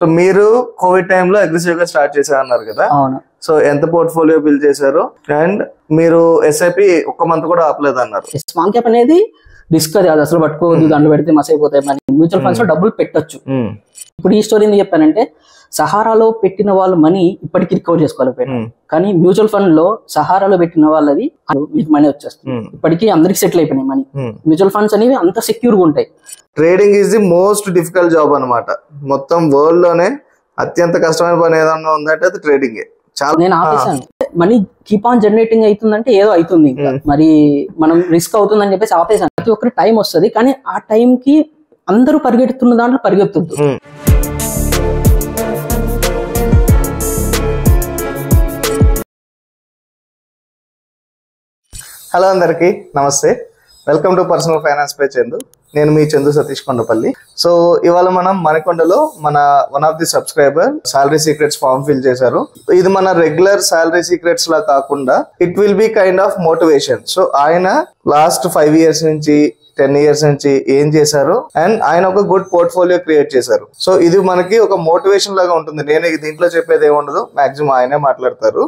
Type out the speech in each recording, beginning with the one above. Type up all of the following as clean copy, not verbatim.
So మీరు Covid టైంలో aggressive గా స్టార్ట్ చేశారన్నారు కదా. అవును. సో ఎంత పోర్ట్ఫోలియో బిల్డ్ చేశారు అండ్ మీరు ఎస్ఐపి ఒక్క మంత్ కూడా ఆపలేదు అన్నారు. స్మాల్ క్యాప్ అనేది రిస్క్ అది అసలు పట్టుకోవద్దు, దాంట్లో పెడితే మస్ అయిపోతాయి. మరి మ్యూచువల్ ఫండ్స్ లో డబ్బులు పెట్టొచ్చు. ఇప్పుడు ఈ స్టోరీ ఎందుకు చెప్పానంటే, సహారాలో పెట్టిన వాళ్ళు మనీ ఇప్పటికి రికవర్ చేసుకోలేకపోయారు, కానీ మ్యూచువల్ ఫండ్ లో సహారాలో పెట్టిన వాళ్ళది మీకు మనీ వచ్చేస్తుంది. ఇప్పటికీ అందరికి సెటిల్ అయిపోయినాయి మనీ. మ్యూచువల్ ఫండ్స్ అనేవి అంత సెక్యూర్ గా ఉంటాయి. Trading is the most difficult job అనమాట. మొత్తం వరల్డ్ లోనే అత్యంత కష్టమైన పని ఏదన్నా ఉందంటే అది ట్రేడింగ్. చాలా నేను ఆపేసాను. మనీ కీప్ ఆన్ జనరేటింగ్ అవుతుందంటే ఏదో అవుతుంది, ఇంకా మరి మనం రిస్క్ అవుతుందని చెప్పేసి ఆపేసాను. ప్రతి ఒక్కరి టైం వస్తుంది, కానీ ఆ టైం కి అందరూ పరిగెడుతున్న దాంట్లో పరిగెత్తుద్దు. హలో అందరికి నమస్తే, welcome to personal finance by Chandu. నేను మీ చందు సతీష్ కొండపల్లి. సో ఇవాళ మనం మణికొండలో మన one of the subscriber salary secrets form fill చేశారు. ఇది మన రెగ్యులర్ సాలరీ సీక్రెట్స్ లా కాకుండా it will be kind of motivation. So ఆయన లాస్ట్ 5 years నుంచి 10 years నుంచి ఏం చేశారు అండ్ ఆయన ఒక గుడ్ పోర్ట్ఫోలియో క్రియేట్ చేశారు. సో ఇది మనకి ఒక మోటివేషన్ లాగా ఉంటుంది. నేను దీంట్లో చెప్పేది ఏముండదు, మాక్సిమం ఆయనే మాట్లాడతారు.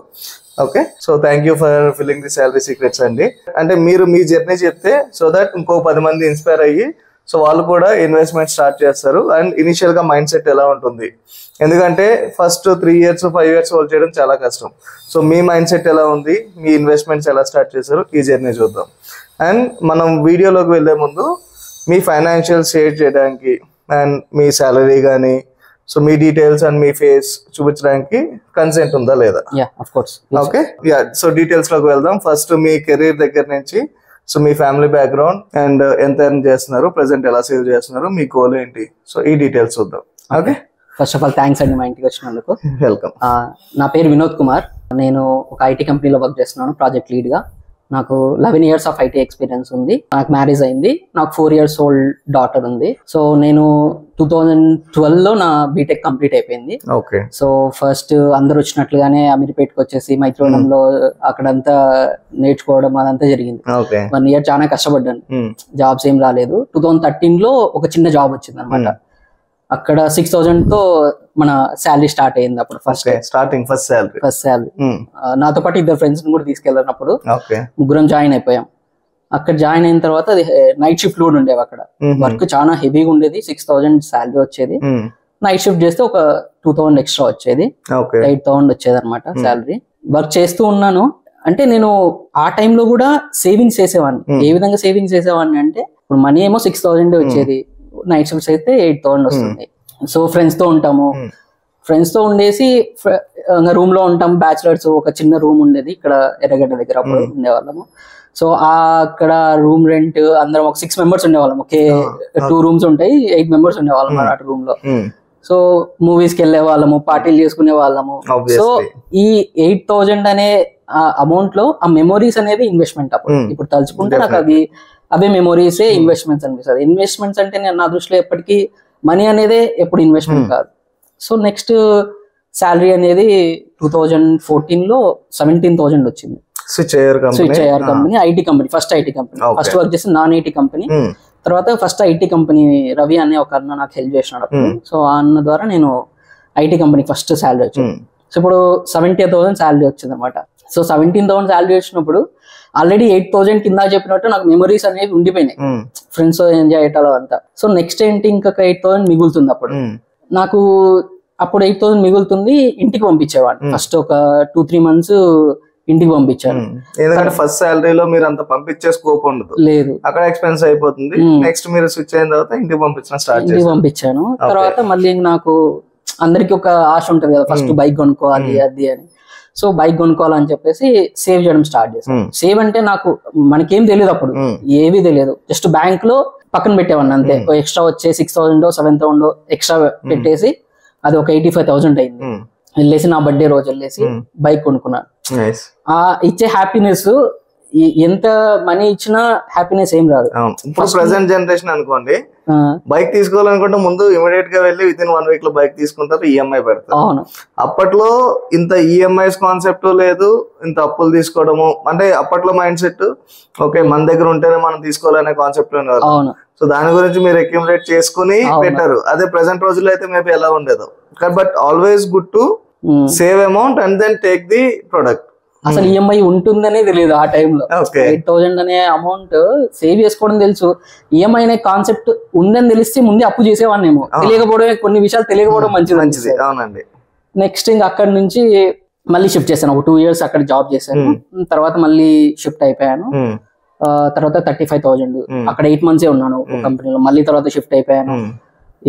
Okay, so thank you for filling the salary secrets అండి. అంటే మీరు మీ జర్నీ చెప్తే సో దట్ ఇంకో 10 మంది ఇన్స్పైర్ అయ్యి సో వాళ్ళు కూడా ఇన్వెస్ట్మెంట్ స్టార్ట్ చేస్తారు. అండ్ ఇనిషియల్ గా మైండ్ సెట్ ఎలా ఉంటుంది, ఎందుకంటే ఫస్ట్ 3 years 5 years హోల్డ్ చేయడం చాలా కష్టం. సో మీ మైండ్ సెట్ ఎలా ఉంది, మీ ఇన్వెస్ట్మెంట్స్ ఎలా స్టార్ట్ చేశారు, ఈ జర్నీ చూద్దాం. అండ్ మనం వీడియోలోకి వెళ్లే ముందు మీ ఫైనాన్షియల్ షేర్ చేయడానికి అండ్ మీ సాలరీ కానీ so me details and me face చూపించడానికి కన్సెంట్ ఉందా లేదా? ఓకే, సో డీటెయిల్స్ లోకి వెళ్దాం. ఫస్ట్ మీ కెరీర్ దగ్గర నుంచి so me family background and ఎంత ఎర్న్ చేస్తున్నారు, ప్రెసెంట్ ఎలా సేవ్ చేస్తున్నారు, మీ గోల్ ఏంటి, సో ఈ డీటెయిల్స్ చూద్దాం. Okay, first of all thanks అండి మా ఇంటికి వచ్చినందుకు. వెల్కమ్. నా పేరు వినోద్ కుమార్. నేను ఒక ఐటీ కంపెనీలో వర్క్ చేస్తున్నాను ప్రాజెక్ట్ లీడ్ గా. నాకు 11 years ఆఫ్ ఐటీ ఎక్స్పీరియన్స్ ఉంది. నాకు మ్యారేజ్ అయింది. నాకు 4 years ఓల్డ్ డాటర్ ఉంది. సో నేను 2012 లో నా బీటెక్ కంప్లీట్ అయిపోయింది. ఓకే, సో ఫస్ట్ అందరు వచ్చినట్లుగానే అమీర్పేటకి వచ్చేసి మైత్రివనంలో అక్కడంతా నేర్చుకోవడం అదంతా జరిగింది. 1 year చాలా కష్టపడ్డాను, జాబ్స్ ఏం రాలేదు. 2013 లో ఒక చిన్న జాబ్ వచ్చింది అనమాట. అక్కడ 6,000 తో మన శాలరీ స్టార్ట్ అయింది. అప్పుడు ఫస్ట్ శాలరీ నాతో పాటు 2 friends కూడా తీసుకెళ్ళినప్పుడు ముగ్గురం జాయిన్ అయిపోయాం. అక్కడ జాయిన్ అయిన తర్వాత అది నైట్ షిఫ్ట్ లోడ్ ఉండేవి. అక్కడ వర్క్ చాలా హెవీగా ఉండేది. 6,000 శాలరీ వచ్చేది. నైట్ షిఫ్ట్ చేస్తే ఒక 2,000 ఎక్స్ట్రా వచ్చేది. 8,000 వచ్చేది అనమాట శాలరీ. వర్క్ చేస్తూ ఉన్నాను. అంటే నేను ఆ టైంలో కూడా సేవింగ్స్ చేసేవాడిని. ఏ విధంగా సేవింగ్స్ చేసేవాడిని అంటే, ఇప్పుడు మనీ ఏమో 6,000 వచ్చేది, నైట్ షిఫ్ట్స్ అయితే 8,000 వస్తుంది. సో ఫ్రెండ్స్ తో ఉంటాము, ఫ్రెండ్స్ తో ఉండేసి రూమ్ లో ఉంటాం. బ్యాచులర్స్ ఒక చిన్న రూమ్ ఉండేది ఇక్కడ ఎర్రగడ్డ దగ్గర, అప్పుడు ఉండేవాళ్ళము. సో అక్కడ రూమ్ రెంట్ అందరం ఒక 6 members ఉండేవాళ్ళం. ఒకే 2 rooms ఉంటాయి, 8 members ఉండేవాళ్ళం ఆ రూమ్ లో. సో మూవీస్ కి వెళ్ళే వాళ్ళము, పార్టీలు చేసుకునే వాళ్ళము. సో ఈ 8,000 అనే అమౌంట్ లో ఆ మెమోరీస్ అనేది ఇన్వెస్ట్మెంట్. అప్పుడు ఇప్పుడు తలుచుకుంటే నాకు అవే మెమోరీసే ఇన్వెస్ట్మెంట్స్ అనిపిస్తుంది. ఇన్వెస్ట్మెంట్స్ అంటే నేను నా దృష్టిలో ఎప్పటికీ మనీ అనేదే ఎప్పుడు ఇన్వెస్ట్మెంట్ కాదు. సో నెక్స్ట్ శాలరీ అనేది 2014 లో 17,000 వచ్చింది. Switch Iyer company, IT company, first IT company. First work చేసి నాన్ ఐటీ కంపెనీ, తర్వాత ఫస్ట్ ఐటీ కంపెనీ రవి అనే ఒక అన్న నాకు హెల్ప్ చేసినాడు. సో ఆ అన్న ద్వారా నేను ఐటీ కంపెనీ ఫస్ట్ శాలరీ వచ్చింది. సో ఇప్పుడు 70,000 శాలరీ వచ్చింది అనమాట. సో 17,000 శాలరీ వచ్చినప్పుడు ఆల్రెడీ 8,000 కింద చెప్పినట్టు నాకు మెమరీస్ అనేవి ఉండిపోయినాయి, ఫ్రెండ్స్ తో ఎంజాయ్ చేయటాలు అంతా. సో నెక్స్ట్ ఏంటి, ఇంకొక 8,000 మిగులుతుంది. అప్పుడు నాకు 8,000 మిగులుతుంది. ఇంటికి పంపించేవాడిని. ఫస్ట్ ఒక 2-3 months ఇంటికి పంపించాను. ఎందుకంటే ఫస్ట్ శాలరీలో మీరు అంత పంపించే స్కోప్ ఉండదు, లేదు, అక్కడ ఎక్స్పెన్స్ అయిపోతుంది. నెక్స్ట్ మీరు స్విచ్ అయిన తర్వాత ఇంటికి పంపించాను. తర్వాత మళ్ళీ నాకు అందరికి ఒక ఆశ ఉంటది కదా, ఫస్ట్ బైక్ కొనుక్కోవాలి అది అని. సో బైక్ కొనుక్కోవాలని చెప్పేసి సేవ్ చేయడం స్టార్ట్ చేశాను. సేవ్ అంటే నాకు మనకేం తెలియదు, అప్పుడు ఏవీ తెలియదు. జస్ట్ బ్యాంక్ లో పక్కన పెట్టేవాడిని అంతే. ఎక్స్ట్రా వచ్చే 6,000 7,000 ఎక్స్ట్రా పెట్టేసి అది ఒక 85,000 అయింది. వెళ్ళేసి నా బర్త్డే రోజు వెళ్ళేసి బైక్ కొనుక్కున్నాను. ఆ ఇచ్చే హ్యాపీనెస్ ఎంత మనీ ఇచ్చినా హ్యాపీనెస్ ఏం రాదు. ఇప్పుడు ప్రెసెంట్ జనరేషన్ అనుకోండి, బైక్ తీసుకోవాలనుకుంటే ముందు ఇమీడియట్ గా వెళ్ళి విత్ ఇన్ 1 week లో బైక్ తీసుకుంటారు, ఈఎంఐ పెడతారు. అవును, అప్పట్లో ఇంత ఈఎంఐస్ కాన్సెప్ట్ లేదు, ఇంత అప్పులు తీసుకోవడము అంటే అప్పట్లో మైండ్ సెట్ ఓకే మన దగ్గర ఉంటేనే మనం తీసుకోవాలనే కాన్సెప్ట్ లో ఉన్నారు. సో దాని గురించి మీరు అక్యుములేట్ చేసుకుని పెట్టారు. అదే ప్రెసెంట్ రోజుల్లో అయితే మేబీ ఎలా ఉండేదో but always good to save amount and then take the product. అసలు ఈఎంఐ ఉంటుందనే తెలియదు ఆ టైంలో. 8,000 అనే అమౌంట్ సేవ్ చేసుకోవడం తెలుసు, ఈఎంఐ అనే కాన్సెప్ట్ ఉందని తెలిస్తే ముందే అప్పు చేసేవాడినేమో. తెలియకపోవడం, కొన్ని విషయాలు తెలియకపోవడం మంచిది. అవునండి. నెక్స్ట్ ఇంకా అక్కడ నుంచి మళ్ళీ షిఫ్ట్ చేశాను. ఒక 2 years అక్కడ జాబ్ చేశాను. తర్వాత మళ్ళీ షిఫ్ట్ అయిపోయాను. తర్వాత 35,000 అక్కడ 8 months ఉన్నాను కంపెనీలో. మళ్ళీ తర్వాత షిఫ్ట్ అయిపోయాను.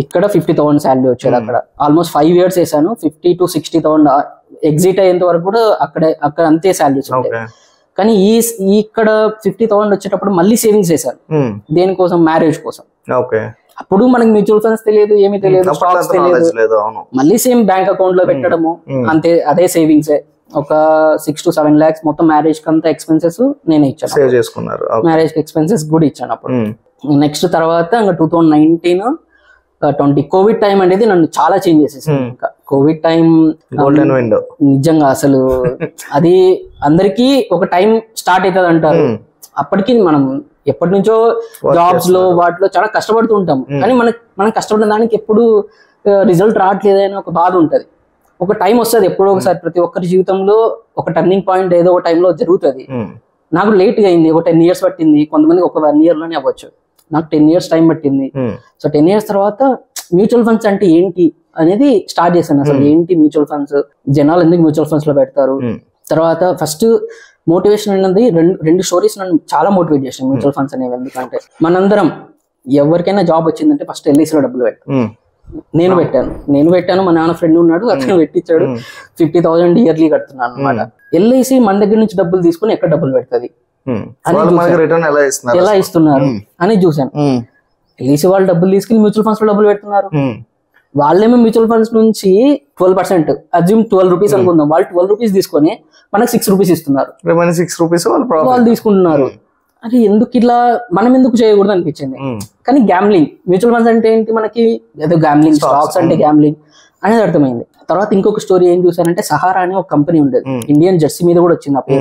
ఇక్కడ 50,000 శాలరీ వచ్చేది. అక్కడ ఆల్మోస్ట్ 5 years వేసాను. 50,000 to 60,000 ఎగ్జిట్ అయ్యేంత వరకు కూడా అక్కడ అంతే శాలరీస్ ఉంటాయి. కానీ ఇక్కడ 50,000 వచ్చేటప్పుడు మళ్ళీ సేవింగ్స్ వేసాను. దేనికోసం? మ్యారేజ్ కోసం. అప్పుడు మనకి మ్యూచువల్ ఫండ్స్ తెలియదు, ఏమీ తెలియదు, స్టాక్స్ తెలియదు. మళ్ళీ సేమ్ బ్యాంక్ అకౌంట్ లో పెట్టడము అంతే, అదే సేవింగ్స్. ఒక 6 to 7 lakhs మొత్తం మ్యారేజ్ కి అంతా ఎక్స్పెన్సెస్ నేనే ఇచ్చాను. మ్యారేజ్ కి ఎక్స్పెన్సెస్ కూడా ఇచ్చాను అప్పుడు. నెక్స్ట్ తర్వాత ఇంకా 2019-20 కోవిడ్ టైం అనేది నన్ను చాలా చేంజ్ చేసేసింది. ఇంకా కోవిడ్ టైం నిజంగా అసలు అది అందరికి ఒక టైం స్టార్ట్ అవుతుంది అంటారు. అప్పటికి మనం ఎప్పటి నుంచో జాబ్స్ లో వాటిలో చాలా కష్టపడుతూ ఉంటాం. కానీ మనం కష్టపడిన దానికి ఎప్పుడు రిజల్ట్ రావట్లేదు అని ఒక బాధ ఉంటది. ఒక టైం వస్తుంది ఎప్పుడో ఒకసారి, ప్రతి ఒక్కరి జీవితంలో ఒక టర్నింగ్ పాయింట్ ఏదో ఒక టైంలో జరుగుతుంది. నాకు లేట్ గా అయింది, ఒక 10 years పట్టింది. కొంతమంది ఒక 1 year లోనే అవ్వచ్చు. నాకు 10 years టైం పట్టింది. సో 10 years తర్వాత మ్యూచువల్ ఫండ్స్ అంటే ఏంటి అనేది స్టార్ట్ చేశాను. అసలు ఏంటి మ్యూచువల్ ఫండ్స్, జనాలు ఎందుకు మ్యూచువల్ ఫండ్స్ లో పెడతారు. తర్వాత ఫస్ట్ మోటివేషన్ అనేది రెండు స్టోరీస్ నన్ను చాలా మోటివేట్ చేశాను మ్యూచువల్ ఫండ్స్ అనేవి. ఎందుకంటే మనందరం ఎవరికైనా జాబ్ వచ్చిందంటే ఫస్ట్ ఎల్ఐసిలో డబ్బులు పెట్టాను. నేను పెట్టాను. మా నాన్న ఫ్రెండ్ ఉన్నాడు, అతను పెట్టించాడు. 50,000 ఇయర్లీ కడుతున్నాను అనమాట. ఎల్ఐసి మన దగ్గర నుంచి డబ్బులు తీసుకుని ఎక్కడ డబ్బులు పెడుతుంది, ఎలా ఇస్తున్నారు అని చూసాను. ఎల్ఐసి వాళ్ళు డబ్బులు తీసుకుని మ్యూచువల్ ఫండ్స్ లో డబ్బులు పెడుతున్నారు. వాళ్ళేమో మ్యూచువల్ ఫండ్స్ నుంచి 12%, అజ్యూమ్ 12 rupees అనుకుందాం, వాళ్ళు 12 rupees తీసుకొని మనకు 6 rupees ఇస్తున్నారు. 6 rupees వాళ్ళు తీసుకుంటున్నారు. అది ఎందుకు ఇలా, మనం ఎందుకు చేయకూడదు అనిపించింది. కానీ గ్యామ్లింగ్, మ్యూచువల్ ఫండ్స్ అంటే ఏంటి, మనకి ఏదో గ్యామ్లింగ్, స్టాక్స్ అంటే గ్యామ్లింగ్ అనేది అర్థమైంది. తర్వాత ఇంకొక స్టోరీ ఏం చూసానంటే, సహారా అనే ఒక కంపెనీ ఉండేది, ఇండియన్ జెర్సీ మీద కూడా వచ్చింది అప్పుడు.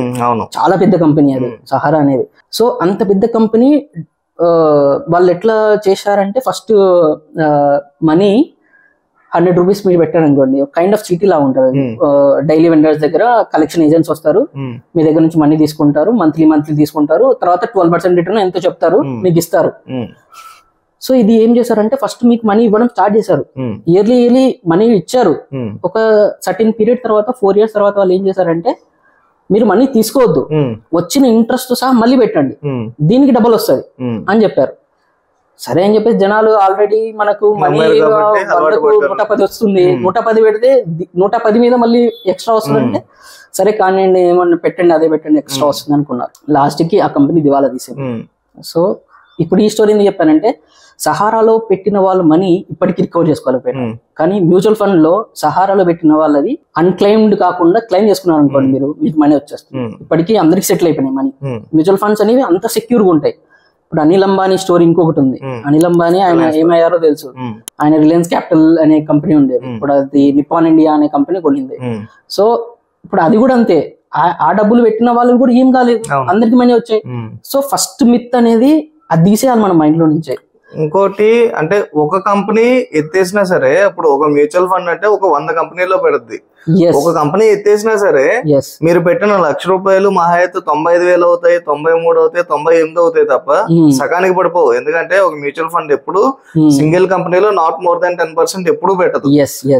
చాలా పెద్ద కంపెనీ అది సహారా అనేది. సో అంత పెద్ద కంపెనీ వాళ్ళు ఎట్లా చేశారంటే, ఫస్ట్ మనీ 100 rupees మీరు పెట్టారు అనుకోండి, కైండ్ ఆఫ్ చీటీ లా ఉంటుంది. డైలీ వెండర్స్ దగ్గర కలెక్షన్ ఏజెంట్స్ వస్తారు, మీ దగ్గర నుంచి మనీ తీసుకుంటారు, మంత్లీ తీసుకుంటారు. తర్వాత 12% రిటర్న్ ఎంతో చెప్తారు, మీకు ఇస్తారు. సో ఇది ఏం చేశారంటే, ఫస్ట్ మీకు మనీ ఇవ్వడం స్టార్ట్ చేశారు. ఇయర్లీ మనీ ఇచ్చారు. ఒక సర్టెన్ పీరియడ్ తర్వాత 4 years తర్వాత వాళ్ళు ఏం చేశారంటే, మీరు మనీ తీసుకోవద్దు, వచ్చిన ఇంట్రెస్ట్ సహా మళ్ళీ పెట్టండి, దీనికి డబుల్ వస్తుంది అని చెప్పారు. సరే అని చెప్పేసి జనాలు ఆల్రెడీ మనకు మనీ 110 వస్తుంది, 110 పెడితే 110 మీద మళ్ళీ ఎక్స్ట్రా వస్తుంది అంటే, సరే కానీ ఏమన్నా పెట్టండి, అదే పెట్టండి, ఎక్స్ట్రా వస్తుంది అనుకున్నారు. లాస్ట్ కి ఆ కంపెనీ దివాలా తీసింది. సో ఇప్పుడు ఈ స్టోరీ ఎందుకు చెప్పానంటే, సహారాలో పెట్టిన వాళ్ళ మనీ ఇప్పటికీ రికవర్ చేసుకోలేకపోయారు. కానీ మ్యూచువల్ ఫండ్ లో సహారాలో పెట్టిన వాళ్ళది అన్క్లెయిమ్డ్ కాకుండా క్లెయిమ్ చేసుకున్నారు అనుకోండి, మీకు మనీ వచ్చేస్తుంది. ఇప్పటికీ అందరికి సెటిల్ అయిపోయినాయి మనీ. మ్యూచువల్ ఫండ్స్ అనేవి అంత సెక్యూర్ గా ఉంటాయి. ఇప్పుడు అనిల్ అంబానీ స్టోరీ ఇంకొకటి ఉంది. అనిల్ అంబానీ ఆయన ఏమయ్యారో తెలుసు. ఆయన రిలయన్స్ క్యాపిటల్ అనే కంపెనీ ఉండేది, ఇప్పుడు అది నిప్పాన్ ఇండియా అనే కంపెనీ కొనింది. సో ఇప్పుడు అది కూడా అంతే, ఆ డబ్బులు పెట్టిన వాళ్ళు కూడా ఏం కాలేదు, అందరికి మనీ వచ్చాయి. సో ఫస్ట్ మిత్ అనేది అది తీసేయాలి మన మైండ్ లో నుంచే. ఇంకోటి అంటే, ఒక కంపెనీ ఎత్తేసినా సరే, అప్పుడు ఒక మ్యూచువల్ ఫండ్ అంటే ఒక 100 కంపెనీలో పెడుద్ది. ఒక కంపెనీ ఎత్తేసినా సరే, మీరు పెట్టిన ₹1,00,000 మహా అయితే 95,000 అవుతాయి, 93 అవుతాయి, 98 అవుతాయి తప్ప సగానికి పడిపోవు. ఎందుకంటే ఒక మ్యూచువల్ ఫండ్ ఎప్పుడు సింగిల్ కంపెనీలో నాట్ మోర్ దాన్ 10% ఎప్పుడు పెట్టదు.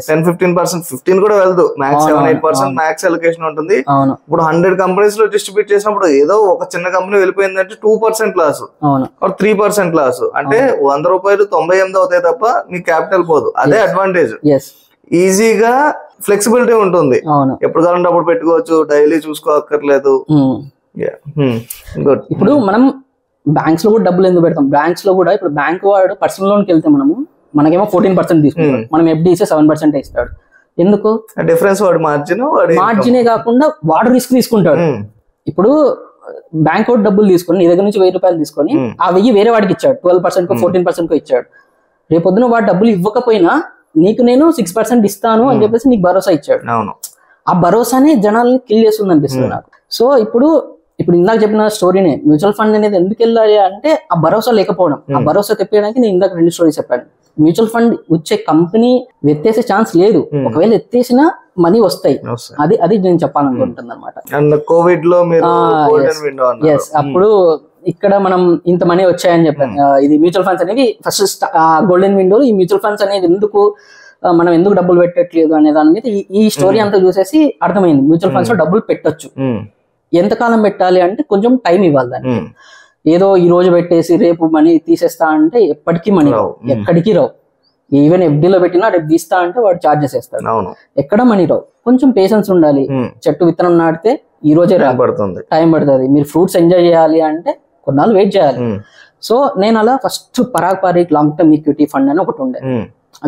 10-15%, 15 కూడా వెళ్ళదు. మ్యాక్స్ 7-8% మ్యాక్స్ అలొకేషన్ ఉంటుంది. ఇప్పుడు 100 కంపెనీస్ లో డిస్ట్రిబ్యూట్ చేసినప్పుడు ఏదో ఒక చిన్న కంపెనీ వెళ్ళిపోయిందంటే 2% లాస్, 3% లాస్. అంటే ₹100 98 అవుతాయి తప్ప మీ క్యాపిటల్ పోదు. అదే అడ్వాంటేజ్. ఈజీగా ఫ్లెక్సిబిలిటీ ఉంటుంది, ఎప్పుడు కావాలంటే అప్పుడు పెట్టుకోవచ్చు, డైలీ చూసుకోక్కర్లేదు. ఇప్పుడు మనం బ్యాంక్స్ లో కూడా డబ్బులు ఎందుకు పెడతాం, బ్యాంక్స్ లో కూడా ఇప్పుడు బ్యాంక్ వాడు పర్సనల్ లోన్కి వెళ్తే మనకేమో 14% తీసుకుంటాడు, మనం FD ఇస్తే 7% ఇస్తాడు. ఎందుకు? డిఫరెన్స్ వాడు మార్జినే కాకుండా వాడు రిస్క్ తీసుకుంటాడు. ఇప్పుడు బ్యాంక్ వాడు డబ్బులు తీసుకొని నీ దగ్గర నుంచి ₹1000 తీసుకొని ఆ 1000 వేరే వాడికి ఇచ్చాడు, 12% 14% ఇచ్చాడు. రేపొద్దున వాడు డబ్బులు ఇవ్వకపోయినా నీకు నేను 6% ఇస్తాను అని చెప్పేసి నీకు భరోసా ఇచ్చాడు. ఆ భరోసానే జనాల్ని కిల్ చేస్తుంది అనిపిస్తుంది నాకు. సో ఇప్పుడు ఇందాక చెప్పిన స్టోరీనే, మ్యూచువల్ ఫండ్ అనేది ఎందుకు వెళ్ళాలి అంటే ఆ భరోసా లేకపోవడం. ఆ భరోసా తెప్పడానికి నేను ఇందాక 2 స్టోరీస్ చెప్పాను. మ్యూచువల్ ఫండ్ వచ్చే కంపెనీ ఎత్తేసే ఛాన్స్ లేదు. ఒకవేళ ఎత్తేసినా మనీ వస్తాయి. అది నేను చెప్పాలనుకుంటుంది అనమాట. అప్పుడు ఇక్కడ మనం ఇంత మనీ వచ్చాయని చెప్పాను. ఇది మ్యూచువల్ ఫండ్స్ అనేవి ఫస్ట్ గోల్డెన్ విండోలో ఈ మ్యూచువల్ ఫండ్స్ అనేది మనం ఎందుకు డబ్బులు పెట్టట్లేదు అనే దాని మీద ఈ స్టోరీ అంతా చూసేసి అర్థమైంది. మ్యూచువల్ ఫండ్స్ లో డబ్బులు పెట్టొచ్చు. ఎంతకాలం పెట్టాలి అంటే కొంచెం టైం ఇవ్వాలి దానికి. ఏదో ఈ రోజు పెట్టేసి రేపు మనీ తీసేస్తా అంటే ఎప్పటికీ మనీ రావు, ఎక్కడికి రావు. ఈవెన్ ఎఫ్డీలో పెట్టినా రేపు తీస్తా అంటే వాడు ఛార్జెస్ వేస్తాడు, ఎక్కడ మనీ రావు. కొంచెం పేషెన్స్ ఉండాలి. చెట్టు విత్తనం నాటితే ఈ రోజే రాబడుతుంది, టైం పడుతుంది. మీరు ఫ్రూట్స్ ఎంజాయ్ చేయాలి అంటే కొన్నాళ్ళు వెయిట్ చేయాలి. సో నేను అలా first Parag Parikh long term equity fund అని ఒకటి ఉండే.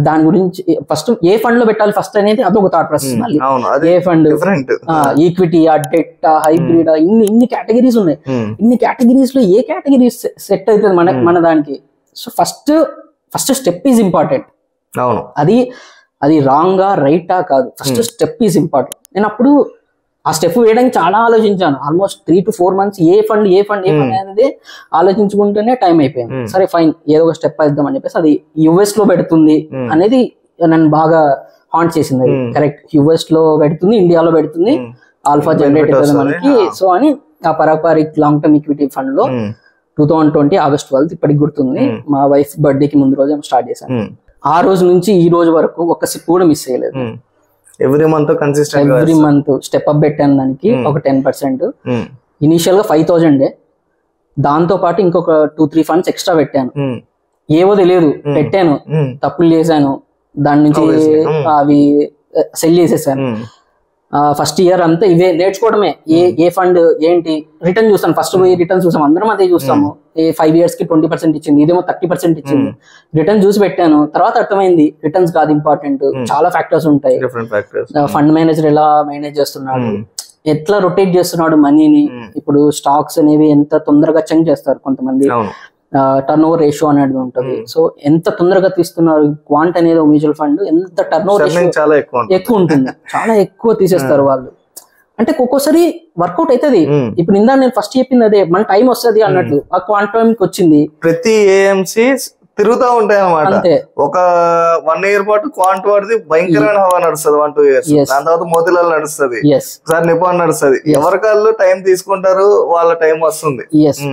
దాని గురించి ఫస్ట్ ఏ ఫండ్ లో పెట్టాలి ఫస్ట్ అనేది అదొక థాట్ ప్రాసెస్. మళ్ళీ ఏ ఫండ్, ఈక్విటీ, డెట్, హైబ్రిడ్, ఇన్ని కేటగిరీస్ ఉన్నాయి. ఇన్ని కేటగిరీస్ లో ఏ కేటగిరీ సెట్ అవుతుంది మన దానికి. So first step is important. అది రాంగా రైటా కాదు, ఫస్ట్ స్టెప్ ఈజ్ ఇంపార్టెంట్. నేను అప్పుడు ఆ స్టెప్ వేయడానికి చాలా ఆలోచించాను. Almost 3 to 4 months A fund అనేది ఆలోచించుకుంటూనే టైం అయిపోయింది. సరే ఫైన్, ఏదో ఒక స్టెప్ వేద్దాం అని చెప్పేసి అది యుఎస్ లో పెడుతుంది అనేది నన్ను బాగా హాంట్ చేసింది. అది కరెక్ట్, యుఎస్ లో పెడుతుంది, ఇండియాలో పెడుతుంది, ఆల్ఫా జనరేట్ అవుతుంది మనకి. సో అని ఆ Parag Parikh long term equity fund లో 2020 August 12 ఇప్పటికి గుర్తుంది. మా వైఫ్ బర్త్డేకి ముందు రోజు స్టార్ట్ చేశాను. ఆ రోజు నుంచి ఈ రోజు వరకు ఒక్క సిప్ కూడా మిస్ చేయలేదు. ఎవ్రీ మంత్ స్టెప్ అప్ పెట్టాను దానికి ఒక 10%. ఇనిషియల్ గా 5,000, దాంతో పాటు ఇంకొక 2-3 ఫండ్స్ ఎక్స్ట్రా పెట్టాను. ఏవో తెలియదు, పెట్టాను, తప్పులు చేశాను, దాని నుంచి అవి సెల్ చేసేసాను. ఫస్ట్ ఇయర్ అంతా ఇవే నేర్చుకోవడమే. ఏ ఫండ్ ఏంటి, రిటర్న్ చూస్తాను. ఫస్ట్ పోయి రిటర్న్ చూసాం, అందరం అదే చూస్తాము. 5 years కి 20% ఇచ్చింది, ఇదేమో 30% ఇచ్చింది. రిటర్న్ చూసి పెట్టాను. తర్వాత అర్థమైంది రిటర్న్స్ కాదు ఇంపార్టెంట్, చాలా ఫ్యాక్టర్స్ ఉంటాయి. ఫండ్ మేనేజర్ ఎలా మేనేజ్ చేస్తున్నాడు, ఎట్లా రొటేట్ చేస్తున్నాడు మనీని. ఇప్పుడు స్టాక్స్ అనేవి ఎంత తొందరగా చెంజ్ చేస్తారు కొంతమంది, టర్న్ ఓవర్ రేషియో అనేది ఉంటుంది. సో ఎంత తొందరగా తీస్తున్నారు. క్వాంట్ అనేది మ్యూచువల్ ఫండ్ ఎంత టర్న్ ఓవర్ రేషియో ఎక్కువ ఉంటుంది, చాలా ఎక్కువ తీసేస్తారు వాళ్ళు. అంటే ఒక్కోసారి వర్కౌట్ అవుతుంది. ఇప్పుడు ఇందా నేను ఫస్ట్ చెప్పింది అదే, మన టైం వస్తుంది అన్నట్లు ఆ క్వాంట్ టైంకి వచ్చింది. ప్రతి ఏఎంసీ తిరుగుతూ ఉంటాయి అన్నమాట. ఒక 1 year పాటు క్వాంట్ వాడిది భయంకరమైన హవా నడుస్తుంది, 1-2 years. దాని తర్వాత మోతిలాల్ నడుస్తుంది, సార్ నిపాన్ నడుస్తుంది. ఎవరికాళ్ళు టైం తీసుకుంటారు, వాళ్ళ టైం వస్తుంది.